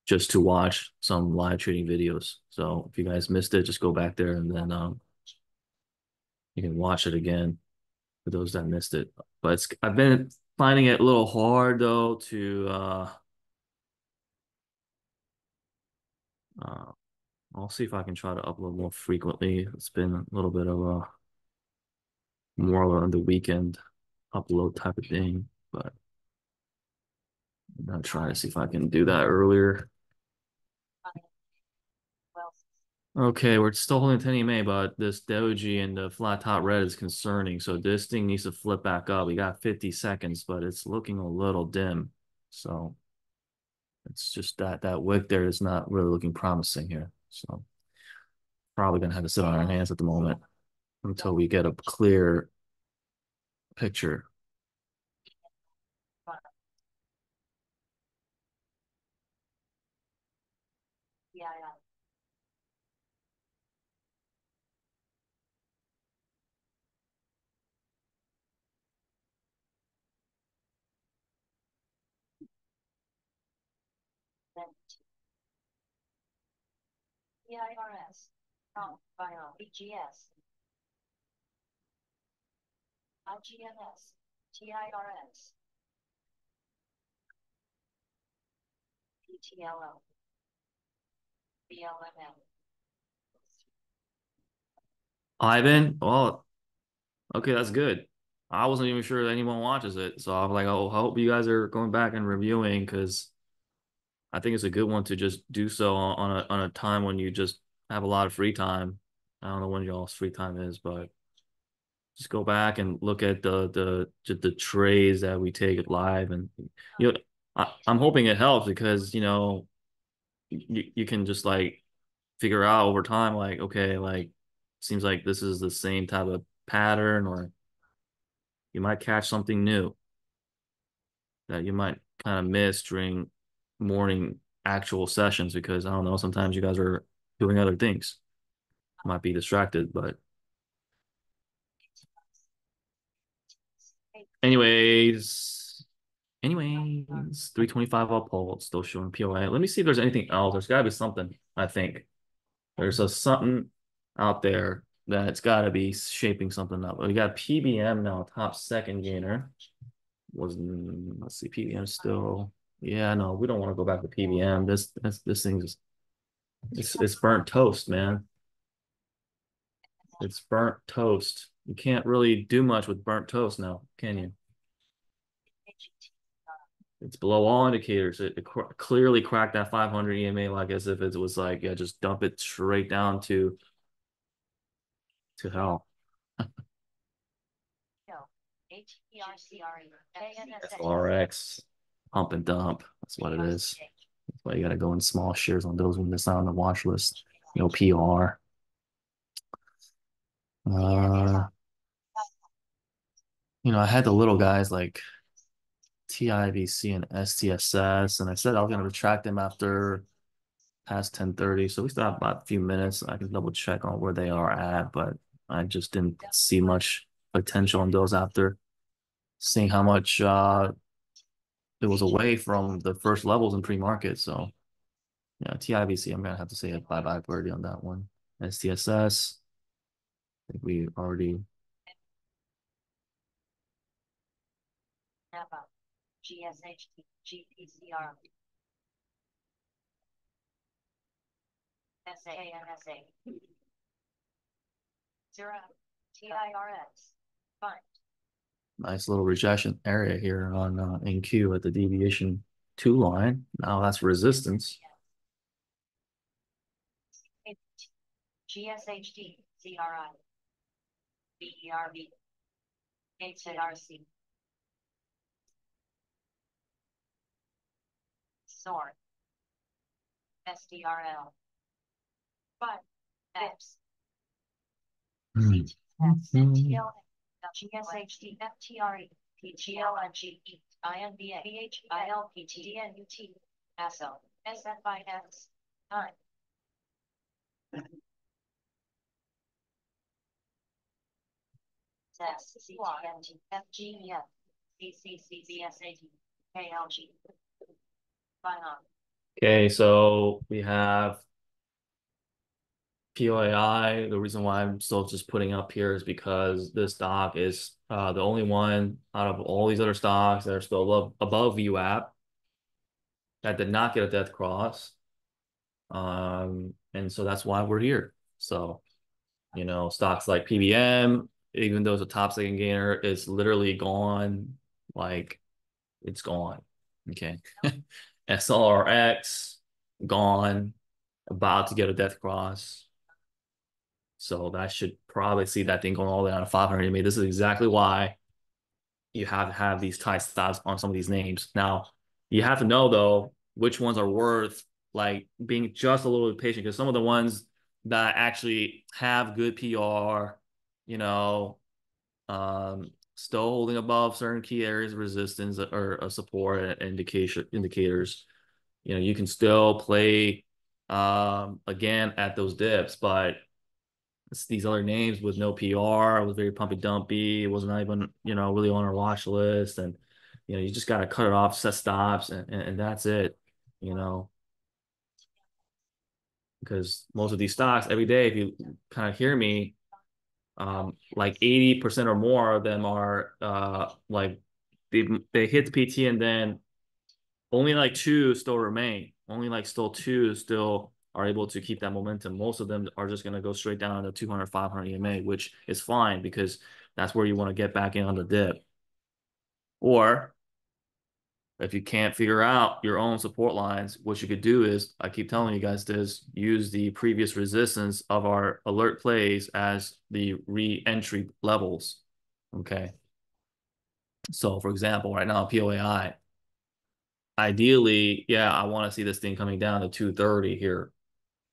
Just to watch some live trading videos. So if you guys missed it, just go back there and then you can watch it again for those that missed it. But I've been finding it a little hard though to uh I'll see if I can try to upload more frequently. It's been a little bit of a more on the weekend upload type of thing, but I'm gonna try to see if I can do that earlier. Okay, we're still holding 10 EMA, but this doji and the flat top red is concerning. So this thing needs to flip back up. We got 50 seconds, but it's looking a little dim. So it's just that wick there is not really looking promising here. So probably gonna have to sit on our hands at the moment until we get a clear picture. Yeah. EIRS. Bio. BGS. IGNS. TIRS. PTLO. BLMM. Ivan, oh, okay, that's good. I wasn't even sure that anyone watches it. So I'm like, oh, I hope you guys are going back and reviewing because I think it's a good one to just do so on a time when you just have a lot of free time. I don't know when y'all's free time is, but just go back and look at the trays that we take live, and you know, I'm hoping it helps because you can just like figure out over time, like, okay, like seems like this is the same type of pattern, or you might catch something new that you might kind of miss during morning actual sessions because I don't know, sometimes you guys are doing other things. Might be distracted, but anyways, anyways, 325 up hold, still showing POA. Let me see if there's anything else. There's gotta be something, I think. There's a something out there that it's gotta be shaping something up. We got PBM now, top second gainer. Let's see, PBM still. Yeah, no, we don't want to go back to PBM. This thing's it's burnt toast, man. It's burnt toast. You can't really do much with burnt toast now, can you? It's below all indicators. It clearly cracked that 500 EMA like as if it was like, yeah, just dump it straight down to hell. RX, pump and dump. That's what it is. That's why you got to go in small shares on those when it's not on the watch list. PR. I had the little guys like TIVC and STSS, and I said I was going to retract them after past 10:30. So we still have about a few minutes. I can double check on where they are at, but I just didn't see much potential in those after seeing how much it was away from the first levels in pre-market. So yeah, TIVC, I'm gonna have to say a bye-bye birdie on that one. STSS, I think we already GSH, GPCR. SANSA. Zero. TIRS. Fine. nice little rejection area here on NQ at the deviation 2 line. Now that's resistance. GSHD, CRI, BERB, HRC, SOAR, SDRL, FUD, EPS, CTL, GSHD, FTRE, PGLNG, INBA, BHILPT, DNUT, ASO, SFIS, 9. CTNG, FGEF, CCCBSAT, KLG, FINOM. Okay, so we have POAI. The reason why I'm still just putting up here is because this stock is the only one out of all these other stocks that are still above VWAP that did not get a death cross. And so that's why we're here. So, you know, stocks like PBM, even though it's a top second gainer, it's literally gone. Like it's gone. Okay. SLRX gone, about to get a death cross. So that should probably see that thing going all the way down to 500 EMA. This is exactly why you have to have these tight stops on some of these names. Now, you have to know, though, which ones are worth like being just a little bit patient, because some of the ones that actually have good PR, you know, still holding above certain key areas of resistance or support and indicators, you know, you can still play again at those dips, but it's these other names with no PR. It was very pumpy dumpy. It wasn't even, you know, really on our watch list. And, you know, you just got to cut it off, set stops, and that's it, you know, because most of these stocks every day, if you kind of hear me, like 80% or more of them are like they hit the PT and then only like two still remain. Only like still two still are able to keep that momentum. Most of them are just going to go straight down to 200, 500 EMA, which is fine because that's where you want to get back in on the dip. Or if you can't figure out your own support lines, what you could do is, I keep telling you guys this, use the previous resistance of our alert plays as the re-entry levels. Okay. So for example, right now, POAI, ideally, yeah, I want to see this thing coming down to 230 here.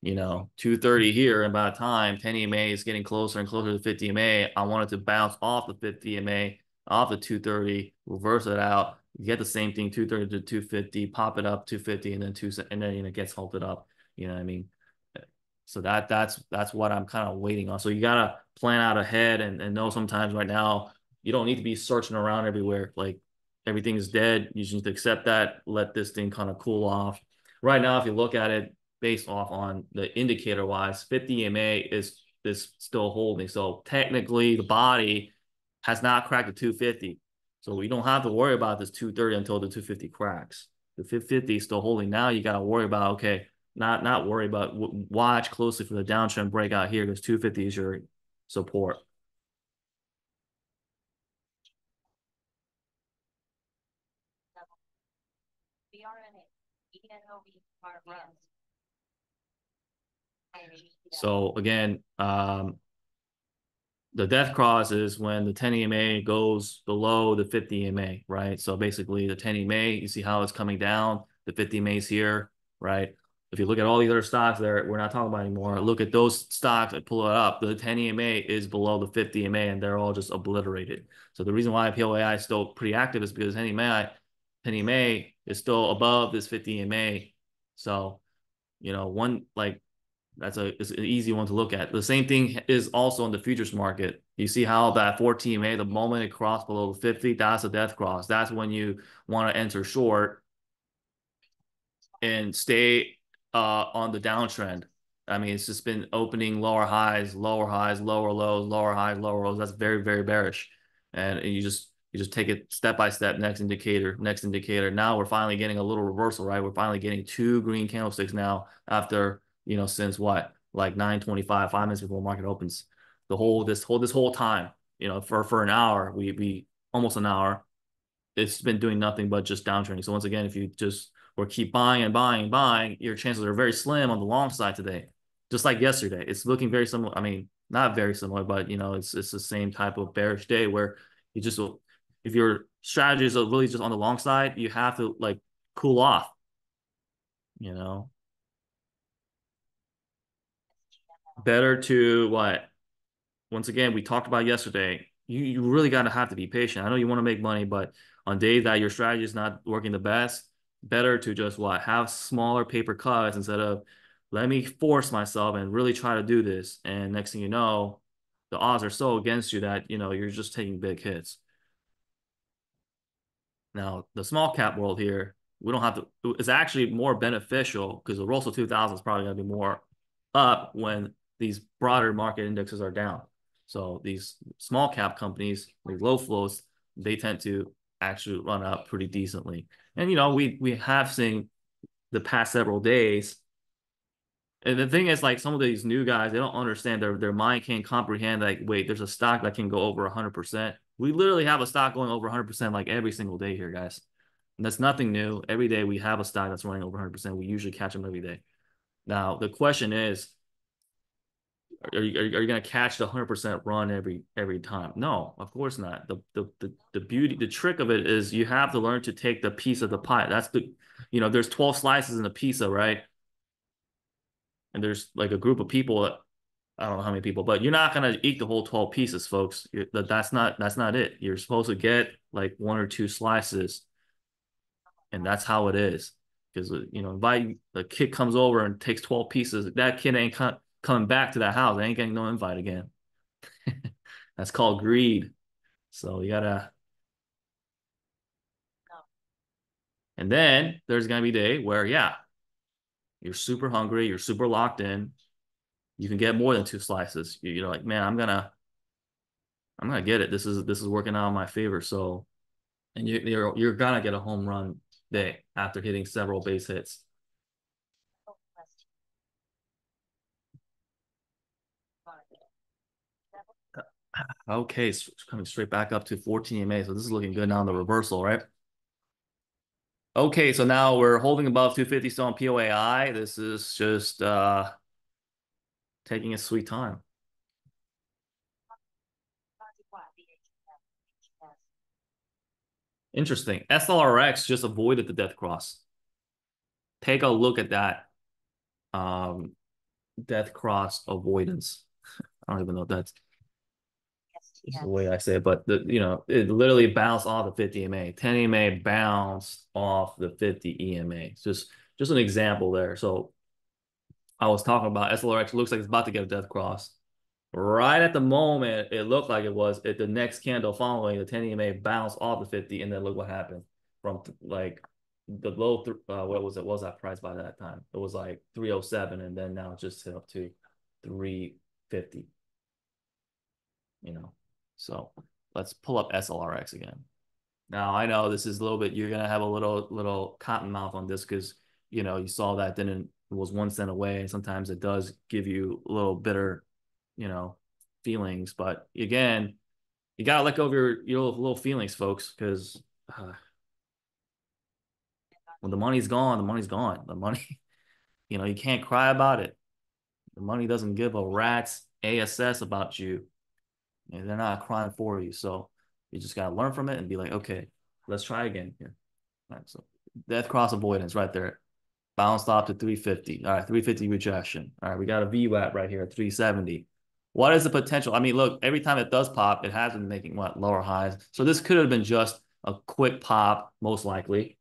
You know, 230 here, and by the time 10 EMA is getting closer and closer to 50 EMA, I want it to bounce off the 50 EMA, off the 230, reverse it out, get the same thing, 230 to 250, pop it up 250, and then you know, it gets halted up. You know what I mean? So that's what I'm kind of waiting on. So you gotta plan out ahead and know sometimes right now you don't need to be searching around everywhere. Like everything is dead. You just need to accept that, let this thing kind of cool off. Right now, if you look at it based off on the indicator wise, 50 EMA is still holding. So technically the body has not cracked the 250. So we don't have to worry about this 230 until the 250 cracks. The 550 is still holding. Now you got to worry about, okay, not worry about, watch closely for the downtrend breakout here because 250 is your support. So again, the death cross is when the 10 EMA goes below the 50 EMA, right? So basically the 10 EMA, you see how it's coming down, the 50 EMA is here, right? If you look at all these other stocks there, we're not talking about anymore. Look at those stocks that pull it up. The 10 EMA is below the 50 EMA and they're all just obliterated. So the reason why POAI is still pretty active is because 10 EMA is still above this 50 EMA. So, you know, it's an easy one to look at. The same thing is also in the futures market. You see how that 14 EMA, the moment it crossed below the 50, that's a death cross. That's when you want to enter short and stay on the downtrend. I mean, it's just been opening lower highs, lower lows, lower highs, lower lows. That's very, very bearish. And you just take it step by step, next indicator, next indicator. Now we're finally getting a little reversal, right? We're finally getting two green candlesticks now after, you know, since what? Like 9:25, 5 minutes before market opens. This whole time, you know, for an hour, we almost an hour, it's been doing nothing but just downtrending. So once again, if you just or keep buying and buying and buying, your chances are very slim on the long side today. just like yesterday. It's looking very similar. I mean, not very similar, but you know, it's the same type of bearish day where you just, if your strategies are really just on the long side, you have to like cool off, you know. Better to what? Once again, we talked about yesterday. You really gotta have to be patient. I know you want to make money, but on days that your strategy is not working the best, better to just what? Have smaller paper cuts instead of let me force myself and really try to do this. And next thing you know, the odds are so against you that you know you're just taking big hits. Now, the small cap world here, we don't have to, it's actually more beneficial because the Russell 2000 is probably going to be more up when these broader market indexes are down. So these small cap companies, these low flows, they tend to actually run up pretty decently. And, you know, we have seen the past several days. And the thing is, like some of these new guys, they don't understand their mind can't comprehend. Like, wait, there's a stock that can go over 100%. We literally have a stock going over 100% like every single day here, guys. And that's nothing new. Every day we have a stock that's running over 100%. We usually catch them every day. Now the question is, are you going to catch the 100% run every time? No, of course not. The beauty, the trick of it is you have to learn to take the piece of the pie. That's the, you know, there's 12 slices in a pizza, right? And there's like a group of people that I don't know how many people, but you're not gonna eat the whole 12 pieces, folks. That's not it. You're supposed to get like one or two slices, and that's how it is. Because you know, invite the kid comes over and takes 12 pieces, that kid ain't coming back to that house. They ain't getting no invite again. That's called greed. So you gotta. And then there's gonna be a day where yeah, you're super hungry, you're super locked in. You can get more than two slices. You're like, man, I'm gonna get it. This is working out in my favor. So, and you're gonna get a home run day after hitting several base hits. Okay, so it's coming straight back up to 14 EMA. So this is looking good now in the reversal, right? Okay, so now we're holding above 250 still on POAI. This is just taking a sweet time. Interesting. SLRX just avoided the death cross. Take a look at that death cross avoidance. I don't even know if that's the way I say it, but you know, it literally bounced off the 50 EMA. 10 EMA bounced off the 50 EMA. It's just an example there. So I was talking about SLRX looks like it's about to get a death cross. Right at the moment, it looked like it was. At the next candle following, the 10 EMA bounced off the 50, and then look what happened from like the low. What was it? What was that price by that time? It was like 307, and then now it just hit up to 350. You know, so let's pull up SLRX again. Now I know this is a little bit. You're gonna have a little cotton mouth on this because you know you saw that didn't it was 1 cent away, and sometimes it does give you a little bitter, you know, feelings. But again, you gotta let go of your little feelings, folks, because when the money's gone, the money's gone. The money, you know, you can't cry about it. The money doesn't give a rat's ass about you. And they're not crying for you. So you just gotta learn from it and be like, okay, let's try again here. All right, so death cross avoidance right there. Bounced off to 350. All right, 350 rejection. All right, we got a VWAP right here, 370. What is the potential? I mean, look, every time it does pop, it has been making what lower highs. So this could have been just a quick pop, most likely.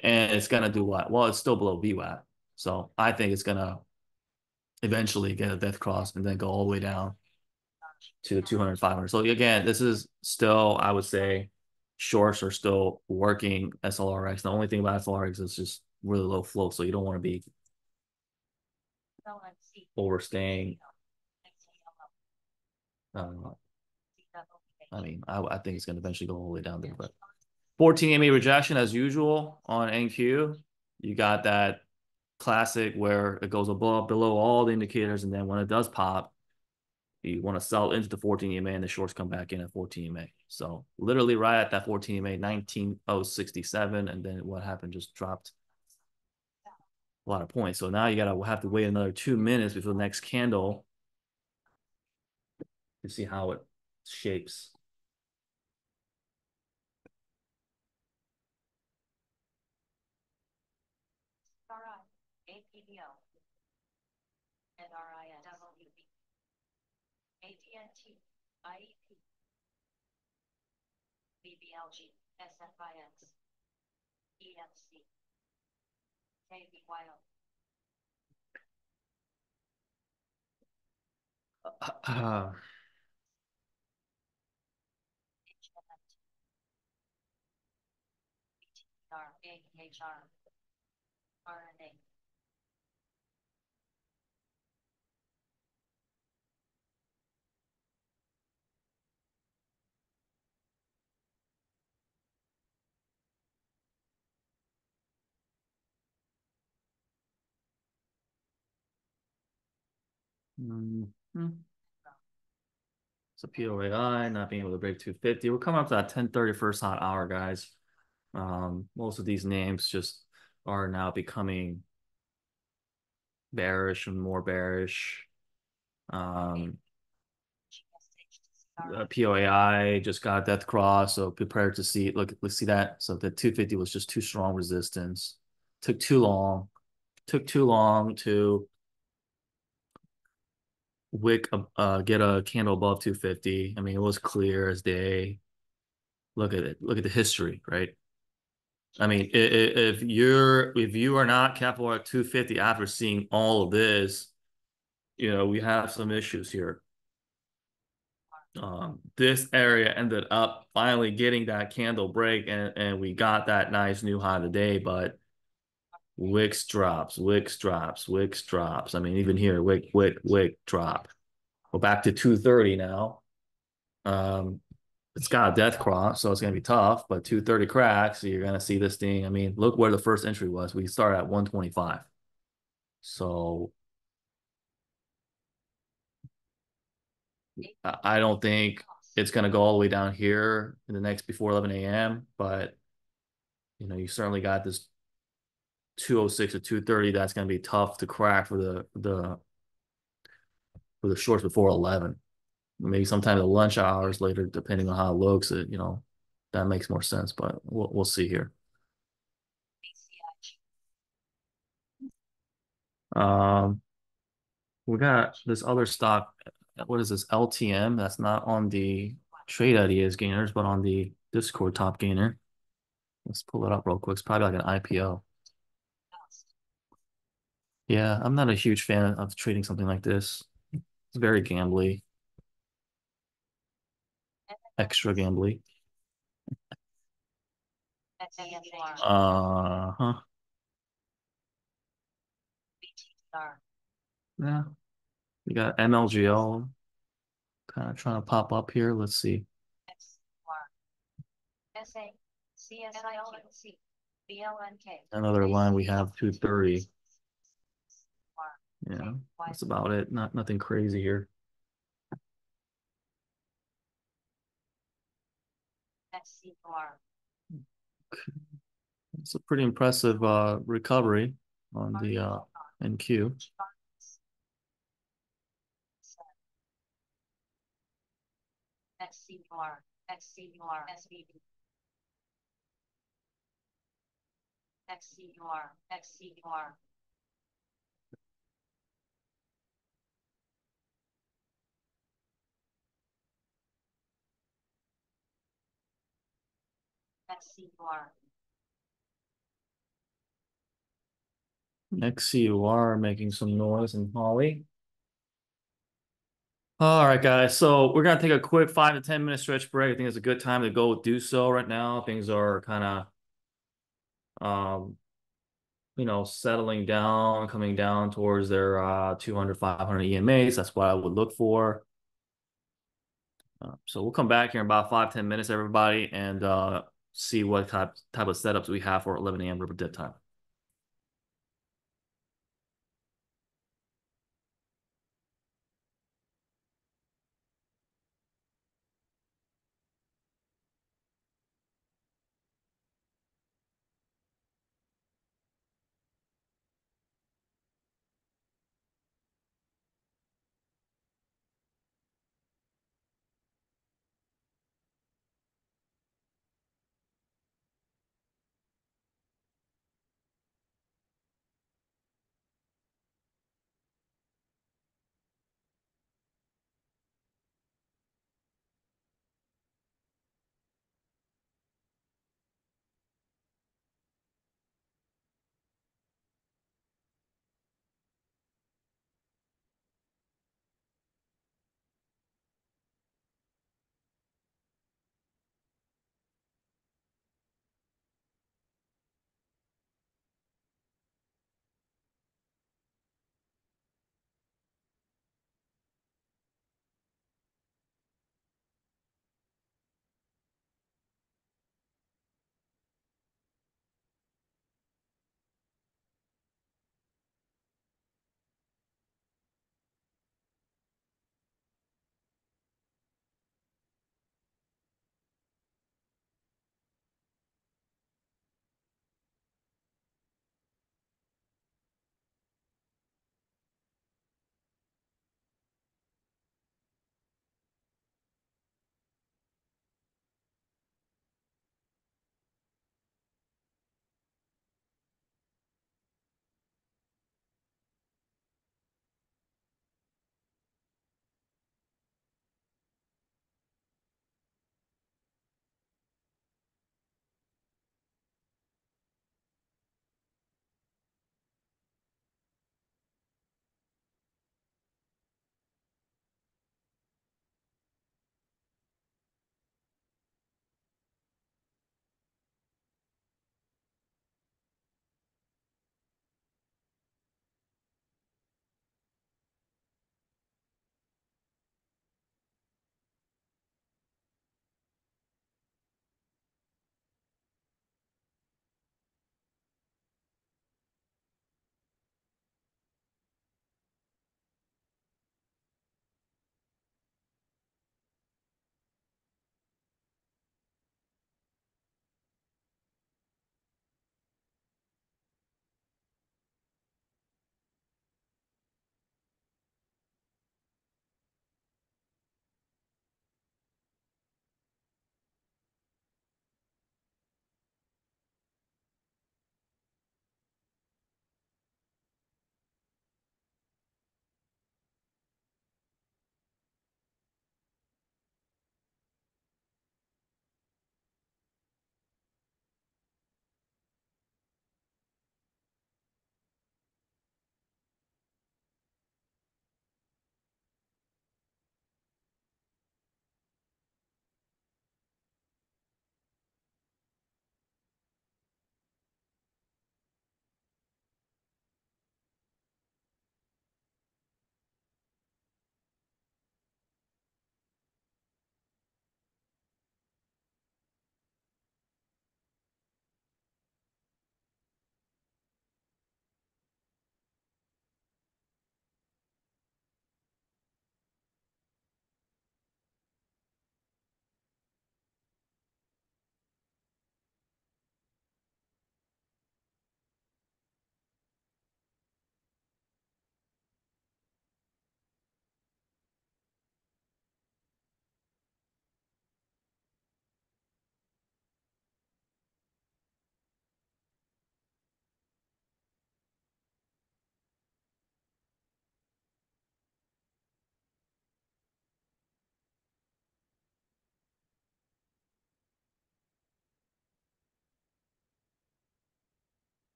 And it's gonna do what? Well, it's still below VWAP. So I think it's gonna eventually get a death cross and then go all the way down to the 200, 500. So again, this is still, I would say, shorts are still working SLRX. The only thing about SLRX is just really low flow. So you don't want to be overstaying. I mean, I think it's going to eventually go all the way down there. But 14 EMA rejection as usual on NQ. You got that classic where it goes above below all the indicators, and then when it does pop, you want to sell into the 14 EMA and the shorts come back in at 14 EMA. So literally right at that 14 EMA, 19,067, and then what happened just dropped a lot of points. So now you gotta have to wait another 2 minutes before the next candle to see how it shapes. RI, APBO, NRIS, WB, AT&T, IEP, BBLG, SFIX, EMC, KBYO. Uh, BTR, AHR, RNA. mhm. So POAI not being able to break 250. We're coming up to that 10:30 first hot hour, guys. Most of these names just are now becoming bearish and more bearish. POAI just got death cross, so prepare to see. Look, let's see that. So the 250 was just too strong resistance. Took too long. Took too long to get a candle above 250. I mean, it was clear as day. Look at it. Look at the history, right? I mean, if you are not careful at 250 after seeing all of this, we have some issues here. This area ended up finally getting that candle break, and we got that nice new high today, but wicks drops, wicks drops, wicks drops. I mean, even here, wick drop. We're back to 230 now. It's got a death cross, so it's going to be tough, but 230 cracks, so you're going to see this thing. I mean, look where the first entry was. We started at 125. So I don't think it's going to go all the way down here in the next before 11 a.m., but you certainly got this 206 or 230 that's going to be tough to crack for the shorts before 11. Maybe sometime the lunch hours later, depending on how it looks, that makes more sense, but we'll see here. We got this other stock. What is this? LTM. That's not on the trade ideas gainers, but on the Discord top gainer. Let's pull it up real quick. It's probably like an IPO. Yeah, I'm not a huge fan of trading something like this. It's very gambly, extra gambly. Huh. Yeah. We got MLGL kind of trying to pop up here. Let's see. Another line we have 230. Yeah, that's about it. Nothing crazy here. It's a pretty impressive recovery on the NQ. XCUR, XCUR, SVB. XCUR, XCUR. XCUR. XCUR making some noise in Holly. All right, guys. So we're gonna take a quick 5 to 10 minute stretch break. I think it's a good time to go do so right now. Things are kind of settling down, coming down towards their 200, 500 EMAs. That's what I would look for. So we'll come back here in about 5, 10 minutes, everybody, and see what type of setups we have for 11 a.m. River Dip time.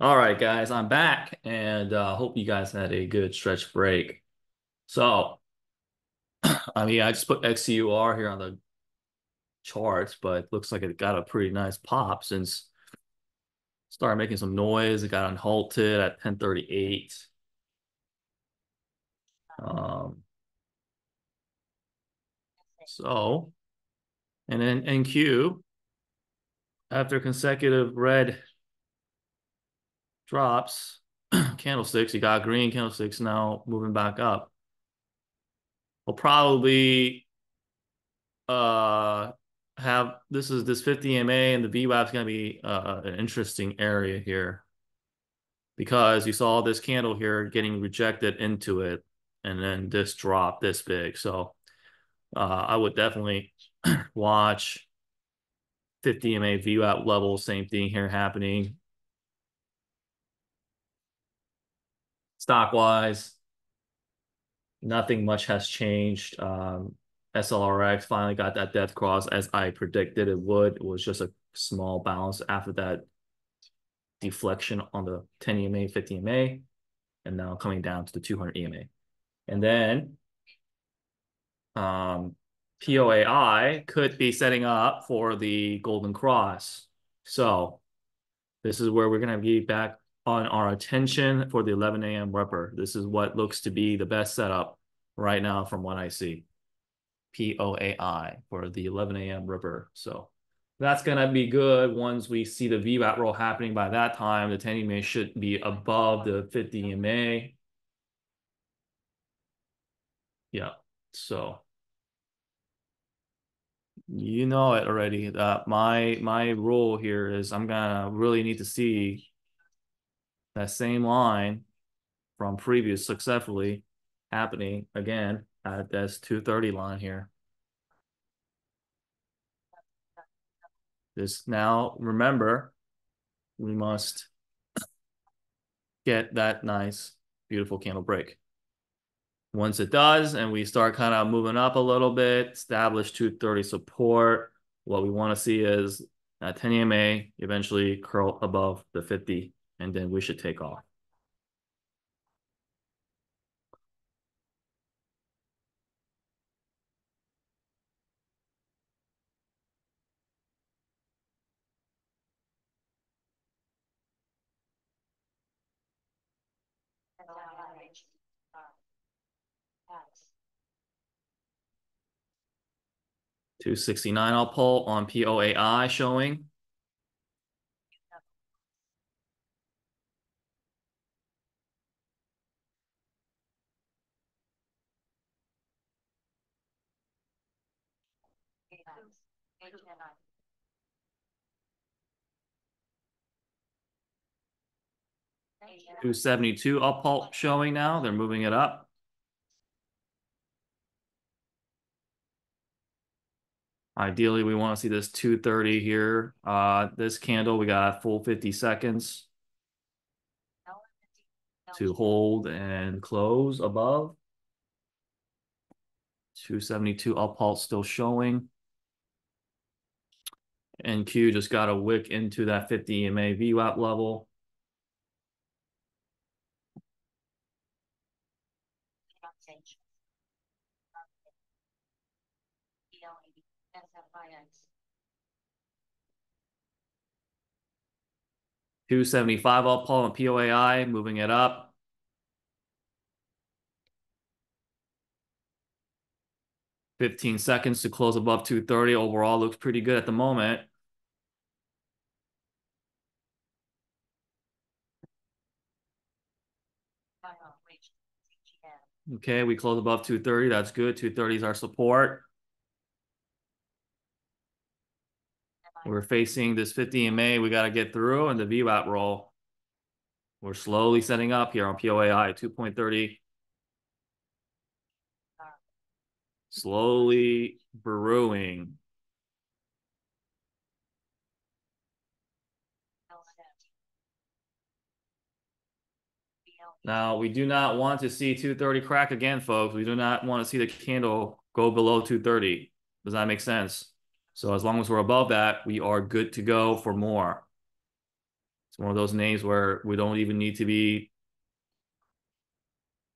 All right, guys, I'm back and hope you guys had a good stretch break. So, I mean, I just put XCUR here on the charts, but looks like it got a pretty nice pop since it started making some noise. It got unhalted at 1038. Um, so, and then NQ, after consecutive red drops, candlesticks, you got green candlesticks now moving back up. We'll probably uh have this 50 EMA and the VWAP is going to be an interesting area here because you saw this candle here getting rejected into it and then this drop this big. So I would definitely watch 50 EMA VWAP level, same thing here happening. Stock wise, nothing much has changed. SLRX finally got that death cross as I predicted it would. It was just a small bounce after that deflection on the 10 EMA, 50 EMA, and now coming down to the 200 EMA. And then POAI could be setting up for the Golden Cross. So this is where we're going to be back on our attention for the 11 a.m. Ripper. This is what looks to be the best setup right now from what I see. POAI for the 11 a.m. Ripper. So that's going to be good once we see the VWAP roll happening by that time. The 10 EMA should be above the 50 EMA. Yeah. So you know it already. My rule here is I'm gonna really need to see that same line from previous successfully happening again at this 230 line here. This now remember we must get that nice beautiful candle break. Once it does, and we start kind of moving up a little bit, establish 230 support, what we want to see is that 10 EMA eventually curl above the 50, and then we should take off. SLRH. 269 I'll pull on POAI showing. Asia. 272 I'll pull showing now. They're moving it up. Ideally, we want to see this 230 here. This candle, we got full 50 seconds to hold and close above. 272 up pulse still showing. NQ just got a wick into that 50 EMA VWAP level. SFIX. 275 up pulse on POAI, moving it up. $15 seconds to close above 230. Overall, looks pretty good at the moment. Okay, we close above 230. That's good. 230 is our support. We're facing this 50 EMA we got to get through and the VWAP roll. We're slowly setting up here on POAI 2.30. Slowly brewing. Now, we do not want to see 230 crack again, folks. We do not want to see the candle go below 230. Does that make sense? So as long as we're above that, we are good to go for more. It's one of those names where we don't even need to be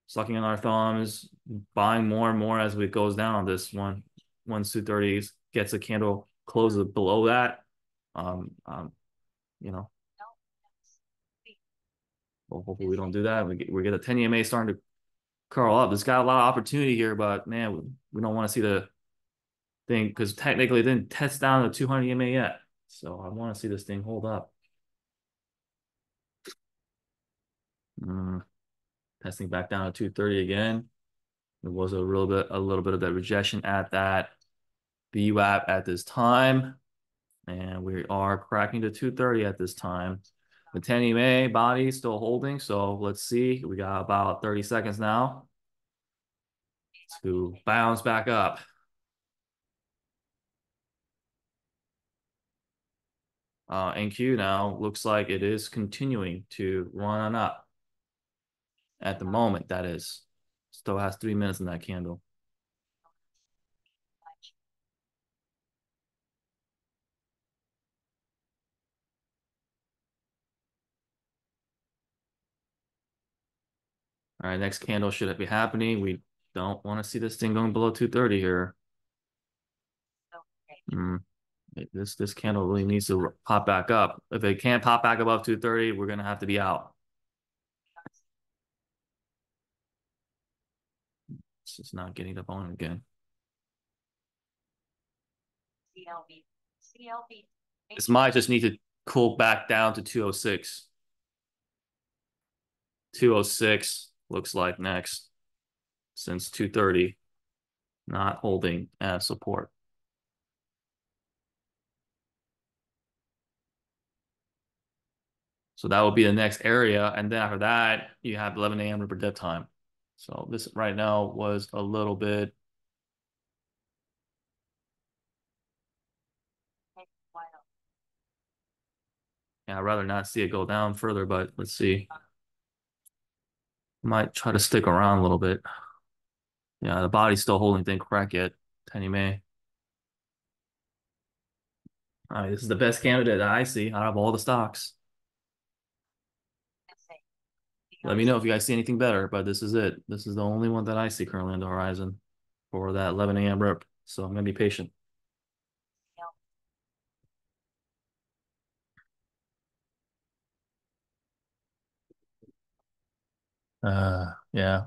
sucking on our thumbs, buying more and more as it goes down. This one, once 230 gets a candle closes below that, um, um, you know, well, hopefully we don't do that. We get a 10 EMA starting to curl up. It's got a lot of opportunity here, but man, we don't want to see the thing because technically it didn't test down to 200 EMA yet. So I want to see this thing hold up. Testing back down to 230 again. There was a little bit of that rejection at that VWAP at this time. And we are cracking to 230 at this time. The 10 EMA body still holding. So let's see. We got about 30 seconds now to bounce back up. NQ now looks like it is continuing to run up. At the moment, that is. Still has 3 minutes in that candle. All right, next candle should be happening. We don't want to see this thing going below 230 here. This candle really needs to pop back up. If it can't pop back above 230, we're gonna have to be out. It's just not getting up on again. This might just need to cool back down to 206. 206 looks like next, since 230 not holding as support. So that will be the next area. And then after that, you have 11 a.m. Ripper dead time. So this right now was a little bit. Yeah, I'd rather not see it go down further, but let's see. Might try to stick around a little bit. Yeah, the body's still holding, didn't crack yet. 10 EMA. All right, this is the best candidate that I see out of all the stocks. Let me know if you guys see anything better, but this is it. This is the only one that I see currently on the horizon for that 11 a.m. rip. So I'm going to be patient. Yeah.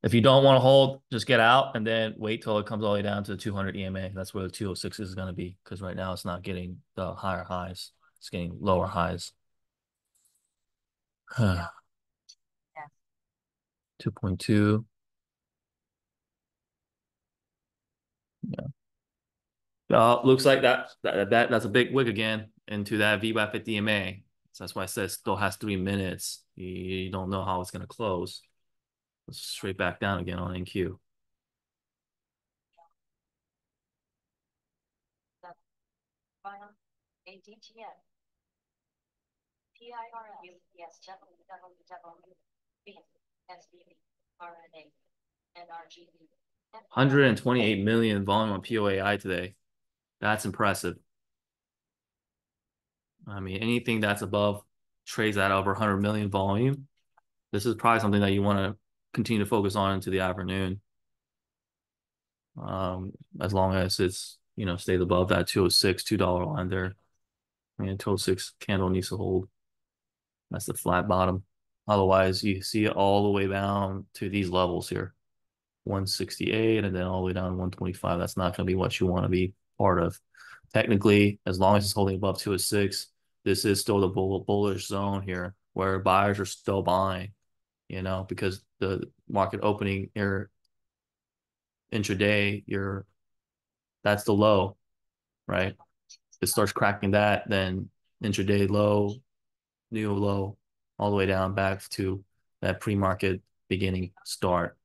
If you don't want to hold, just get out and then wait till it comes all the way down to 200 EMA. That's where the 206 is going to be because right now it's not getting the higher highs. It's getting lower highs. 2.2. Yeah. Looks like that's a big wick again into that VWAP 50 EMA. So that's why I said it still has 3 minutes. You don't know how it's going to close. Let's straight back down again on NQ. $128 million volume on POAI today. That's impressive. I mean, anything that's above trades at over 100 million volume. This is probably something that you want to continue to focus on into the afternoon. As long as it's, stays above that 206, $2 line there. I mean, 206 candle needs to hold. That's the flat bottom. Otherwise, you see it all the way down to these levels here. 168 and then all the way down to 125. That's not going to be what you want to be part of. Technically, as long as it's holding above 206, this is still the bullish zone here where buyers are still buying, because the market opening here intraday, that's the low, right? If it starts cracking that, then intraday low, new low, all the way down back to that pre-market beginning start.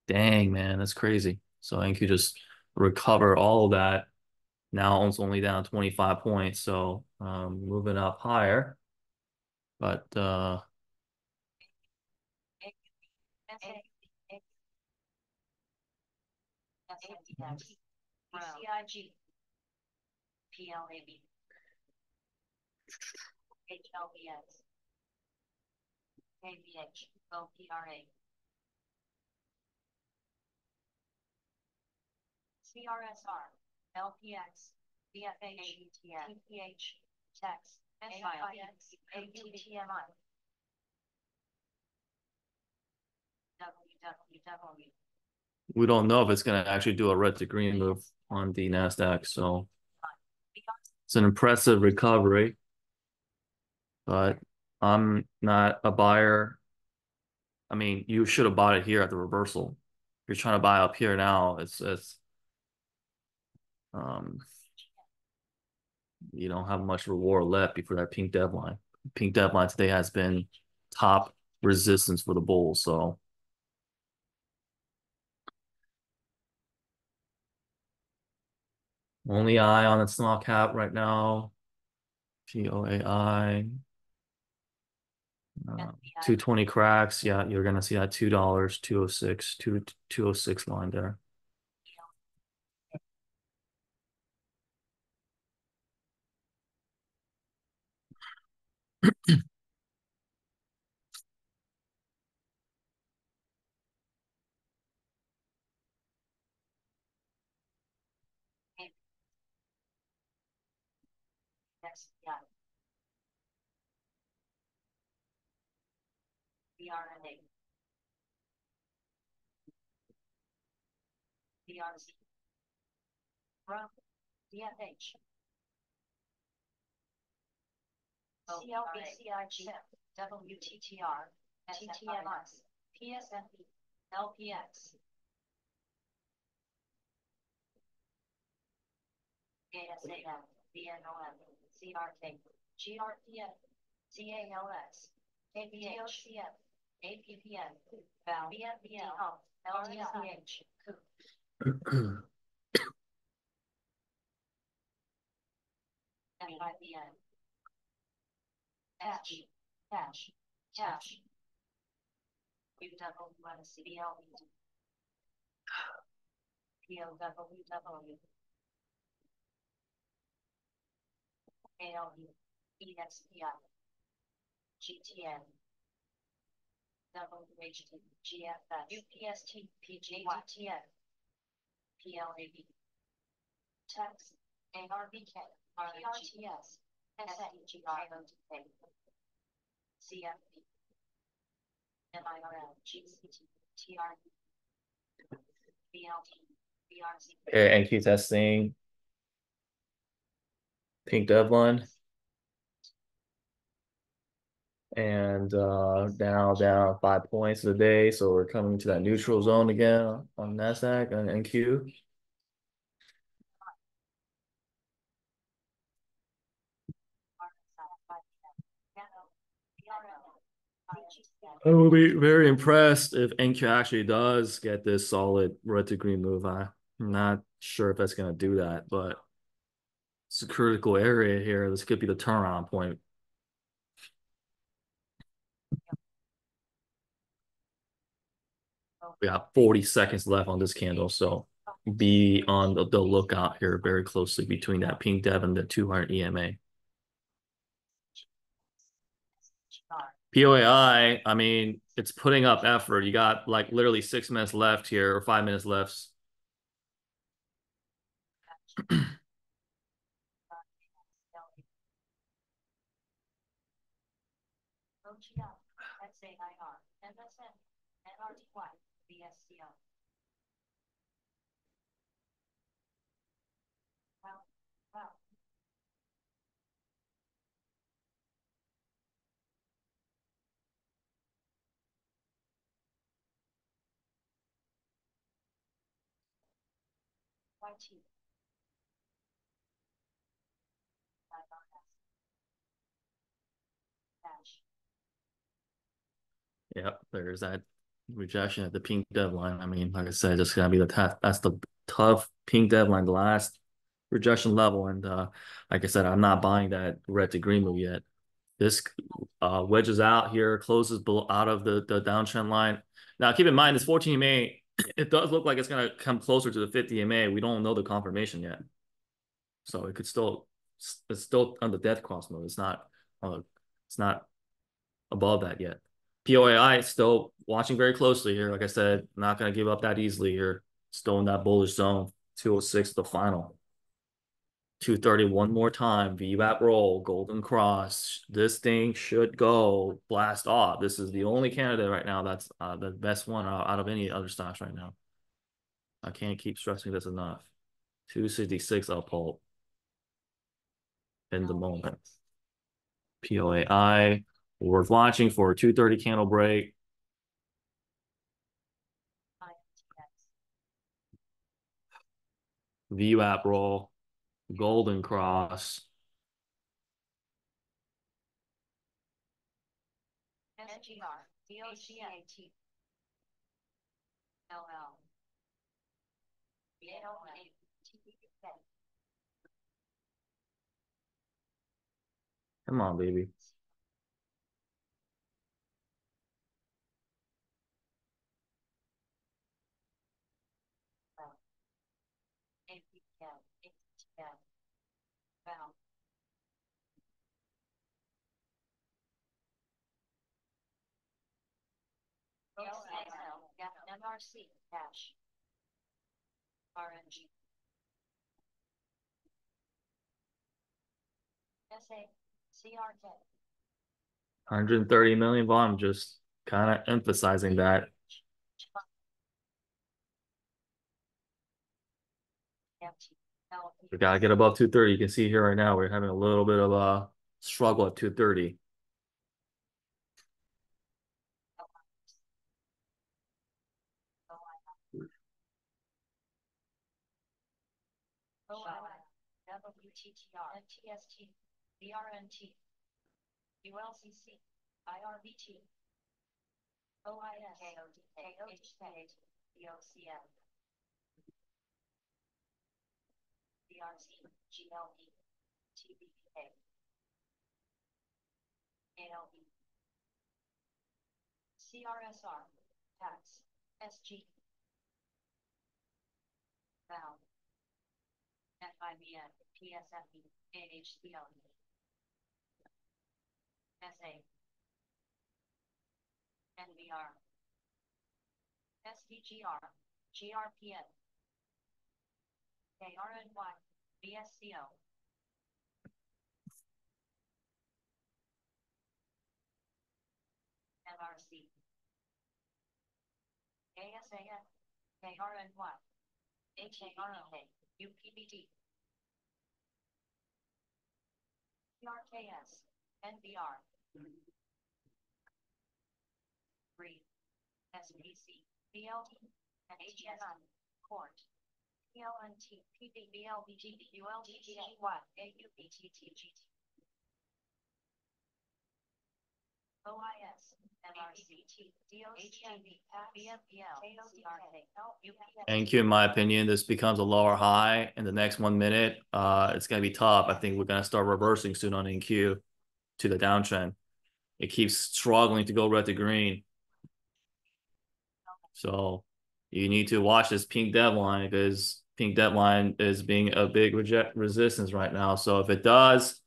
Dang, man, that's crazy. So I think you just recover all of that. Now it's only down 25 points, so moving up higher. But HLBS. KBH, OPRA. CRSR, LPX, BFH, TPH, TEX, SIX, AQTMI. WWW. We don't know if it's going to actually do a red to green move on the NASDAQ. So it's an impressive recovery, but I'm not a buyer. I mean, you should have bought it here at the reversal. If you're trying to buy up here now, um, you don't have much reward left before that pink deadline. Pink deadline today has been top resistance for the bulls. So only eye on the small cap right now. POAI. 220 cracks. Yeah, you're gonna see that $2, 206, 206 line there. SCI. BRNA. BRZ. RUM. DFH. CLBCIG. WTTR. TTMS. PSFE. LPX. ASAM. BNOM. CRK. GRPF. CALS. KBHCF. APPN. VAL. BNBL. LTCH. FIBN. Cash. UWCBL. POWW. ALE. EXPI. GTN. WHT. GFS. UPST. PGTN. PLAB. TEX. ARBK. PRTS. SEGROTK. CFP. MIRL. GCT. TRB. BLT. BRZ. Okay, NQ testing. Pink deadline. And down 5 points a day. So we're coming to that neutral zone again on NASDAQ and NQ. I will be very impressed if NQ actually does get this solid red to green move. I'm not sure if that's going to do that, but it's a critical area here. This could be the turnaround point. We have 40 seconds left on this candle, so be on the lookout here very closely between that pink dev and the 200 EMA. POAI, I mean, it's putting up effort. You got like literally 6 minutes left here or 5 minutes left. XAIR, MSN, NRTY, BSCO. Wow. YT. Dash. Yep, there's that rejection at the pink deadline. I mean, like I said, just gonna be that's the tough pink deadline, the last rejection level. And like I said, I'm not buying that red to green move yet. This wedges out here, closes below, out of the downtrend line. Now, keep in mind, this 14 EMA, it does look like it's going to come closer to the 50 EMA. We don't know the confirmation yet. So it could still it's still on the death cross mode. It's not above that yet. POAI still watching very closely here. Like I said, not going to give up that easily here. Still in that bullish zone. 206 the final. 230 one more time. VWAP roll, golden cross. This thing should go blast off. This is the only candidate right now that's the best one out of any other stocks right now. I can't keep stressing this enough. 266 up pulp in the moment. POAI worth watching for a 230 candle break. VWAP roll, golden cross. SGR, DOCAT, LL, BLA, TPK, Come on, baby. APL, ATL, Val, LSL, MRC, Dash, RNG, SA, CRK, 130 million volume, just kind of emphasizing that. We gotta get above 230. You can see here right now we're having a little bit of a struggle at 230. WTTR, NTST, BRNT, ULCC, IRBT, OIS, KOD, BOCM, BRC, GLE, TBK, ALB, CRSR, TAX, SG, VAL, FIBN, PSFE, AHCL, SA, NVR, SDGR, GRPN, KRNY, BSCO, MRC, ASAN, KRNY, HAROK, UPBD, PRKS, NVR, 3, SPC, BLT, and HNI, Court, PLNT, PBBLBG, ULGGY, AUBTTGT, OIS, MRCT, DOCHB, BMPL, KODK, And Q, in my opinion, this becomes a lower high in the next 1 minute. It's gonna be tough. I think we're gonna start reversing soon on NQ to the downtrend. It keeps struggling to go red to green. So you need to watch this pink deadline because pink deadline is being a big resistance right now. So if it does,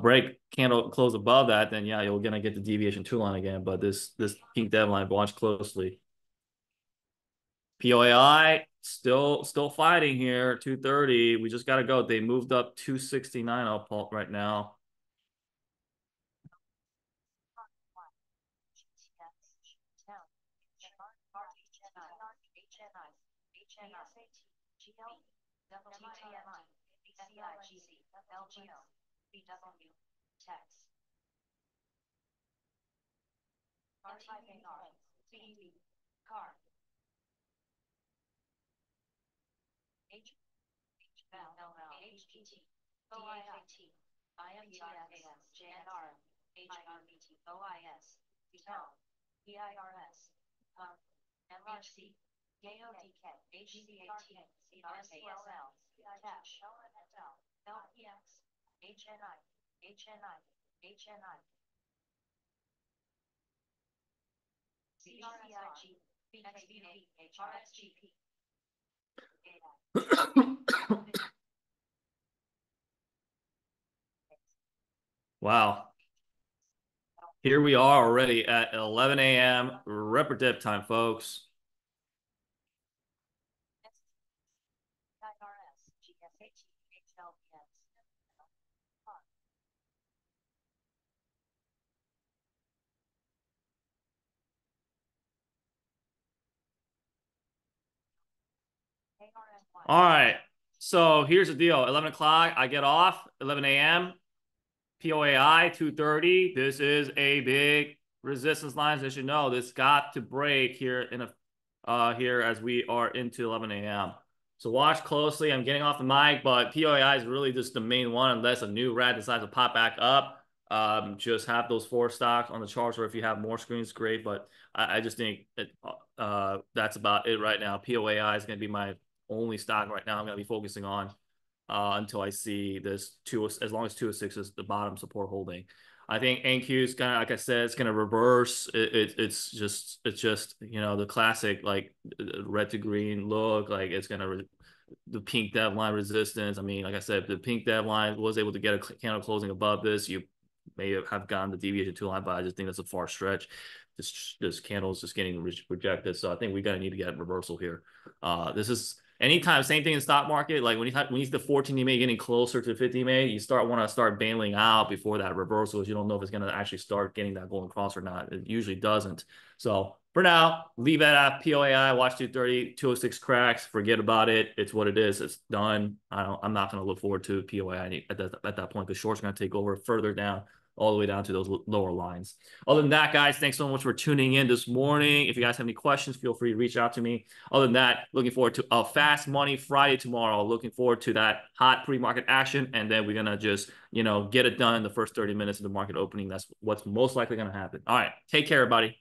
break candle close above that, then yeah, you're gonna get the deviation 2 line again. But this pink deadline, watch closely. POAI still fighting here. 230. We just gotta go. They moved up 269 up right now. Car, HPT, OIT, IMTS, JNR, HRBT, OIS, PIL, PIRS, MRC, KODK, HCAT, CRSL, Cash, LPX, HNI, CRSIG, BXBP, HRSGP, Wow. Here we are already at 11 a.m. Rep or dip time, folks. All right. So here's the deal. 11 o'clock, I get off. 11 a.m. POAI 230. This is a big resistance line. As you know, this got to break here in a here as we are into 11 a.m. So watch closely. I'm getting off the mic, but POAI is really just the main one unless a new rat decides to pop back up. Just have those 4 stocks on the charts, or if you have more screens, great. But I just think that's about it right now. POAI is going to be my only stock right now I'm going to be focusing on until I see this as long as 206 is the bottom support holding. I think NQ is gonna, like I said, it's gonna reverse. It's just you know the classic like red to green look. Like it's gonna the pink deadline resistance. I mean, like I said, the pink deadline was able to get a candle closing above this. You may have gotten the deviation 2 line, but I just think that's a far stretch. This candle is just getting rejected. So I think we gotta need to get a reversal here. This is anytime, same thing in the stock market. Like when you see the 14 EMA getting closer to 50 EMA, you want to start bailing out before that reversal. You don't know if it's going to actually start getting that golden cross or not. It usually doesn't. So for now, leave it at POAI. Watch 230, 206 cracks. Forget about it. It's what it is. It's done. I'm not going to look forward to POAI at that point. The short's going to take over further down, all the way down to those lower lines. Other than that, guys, thanks so much for tuning in this morning. If you guys have any questions, feel free to reach out to me. Other than that, looking forward to a Fast Money Friday tomorrow. Looking forward to that hot pre-market action. And then we're going to just, get it done in the first 30 minutes of the market opening. That's what's most likely going to happen. All right. Take care, everybody.